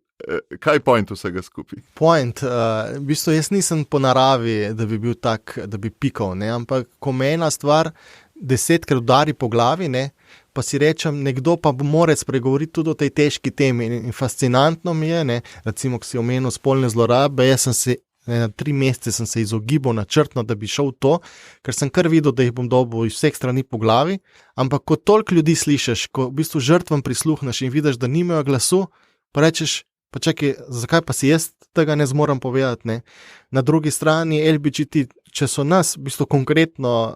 kaj je point vsega skupaj? Point, v bistvu jaz nisem po naravi, da bi bil tak, da bi pikal, ne? Ampak ko me ena stvar 10krat udari po glavi, ne? Pa si rečem, nekdo pa mora spregovoriti tudi o tej težki temi in fascinantno mi je, ne? Recimo, ko si omenil spolne zlorabe, jaz sem se na 3 mesece sem se izogibal načrtno, da bi šel to, ker sem kar videl, da jih bom dobil iz vseh strani po glavi, ampak ko toliko ljudi slišiš, ko v bistvu žrtvam prisluhneš in vidiš, da nimajo glasu, pa rečeš, pa čakaj, zakaj pa si jaz tega ne zmorem povedati, ne? Na drugi strani LGBT, če so nas v bistvu konkretno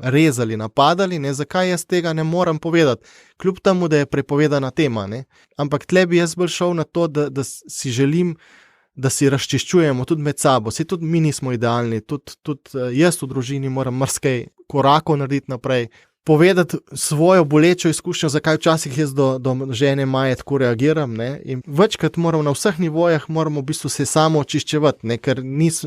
rezali, napadali, ne? Zakaj jaz tega ne morem povedati, kljub temu, da je prepovedana tema, ne? Ampak tle bi jaz bolj šel na to, da si želim, da si razčiščujemo tudi med sabo. Saj tudi mi nismo idealni, tudi jaz v družini moram marsikaj korakov narediti naprej, povedati svojo bolečo izkušnjo, zakaj včasih jaz do žene Maje tako reagiram, ne? In večkrat moram na vseh nivojah moramo v bistvu se samo očiščevati, ne? Ker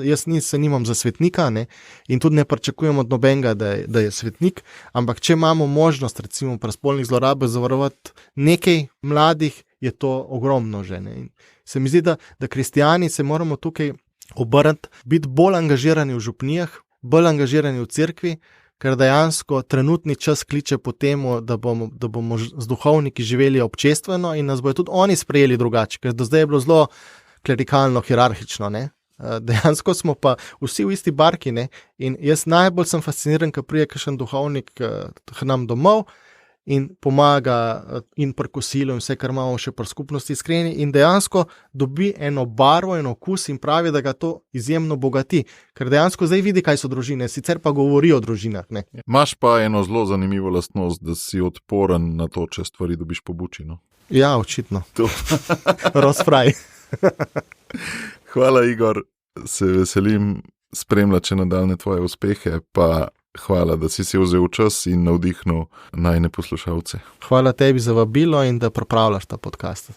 jaz nimam za svetnika, ne? In tudi ne pričakujem od nobenega, da je svetnik, ampak če imamo možnost recimo pri spolnih zlorabah zavarovati nekaj mladih, je to ogromno že. Ne? In se mi zdi, da kristijani se moramo tukaj obrniti, biti bolj angažirani v župnijah, bolj angažirani v cerkvi, ker dejansko trenutni čas kliče po temu, da bomo z duhovniki živeli občestveno in nas bojo tudi oni sprejeli drugače, ker do zdaj je bilo zelo klerikalno, hierarhično, ne? Dejansko smo pa vsi v isti barki, ne? In jaz najbolj sem fasciniran, ko prije kakšen duhovnik k nam domov in pomaga in pri kosilu in vse, kar imamo še pri skupnosti iskreni in dejansko dobi eno barvo, eno okus in pravi, da ga to izjemno bogati, ker dejansko zdaj vidi, kaj so družine, sicer pa govori o družinah. Ne? Imaš pa eno zelo zanimivo lastnost, da si odporen na to, če stvari dobiš po buči. No? Ja, očitno. Rozfraj. Hvala, Igor, se veselim spremljati nadaljne tvoje uspehe, pa hvala, da si vzel čas in navdihnil najne poslušalce. Hvala tebi za vabilo in da pripravljaš ta podcast.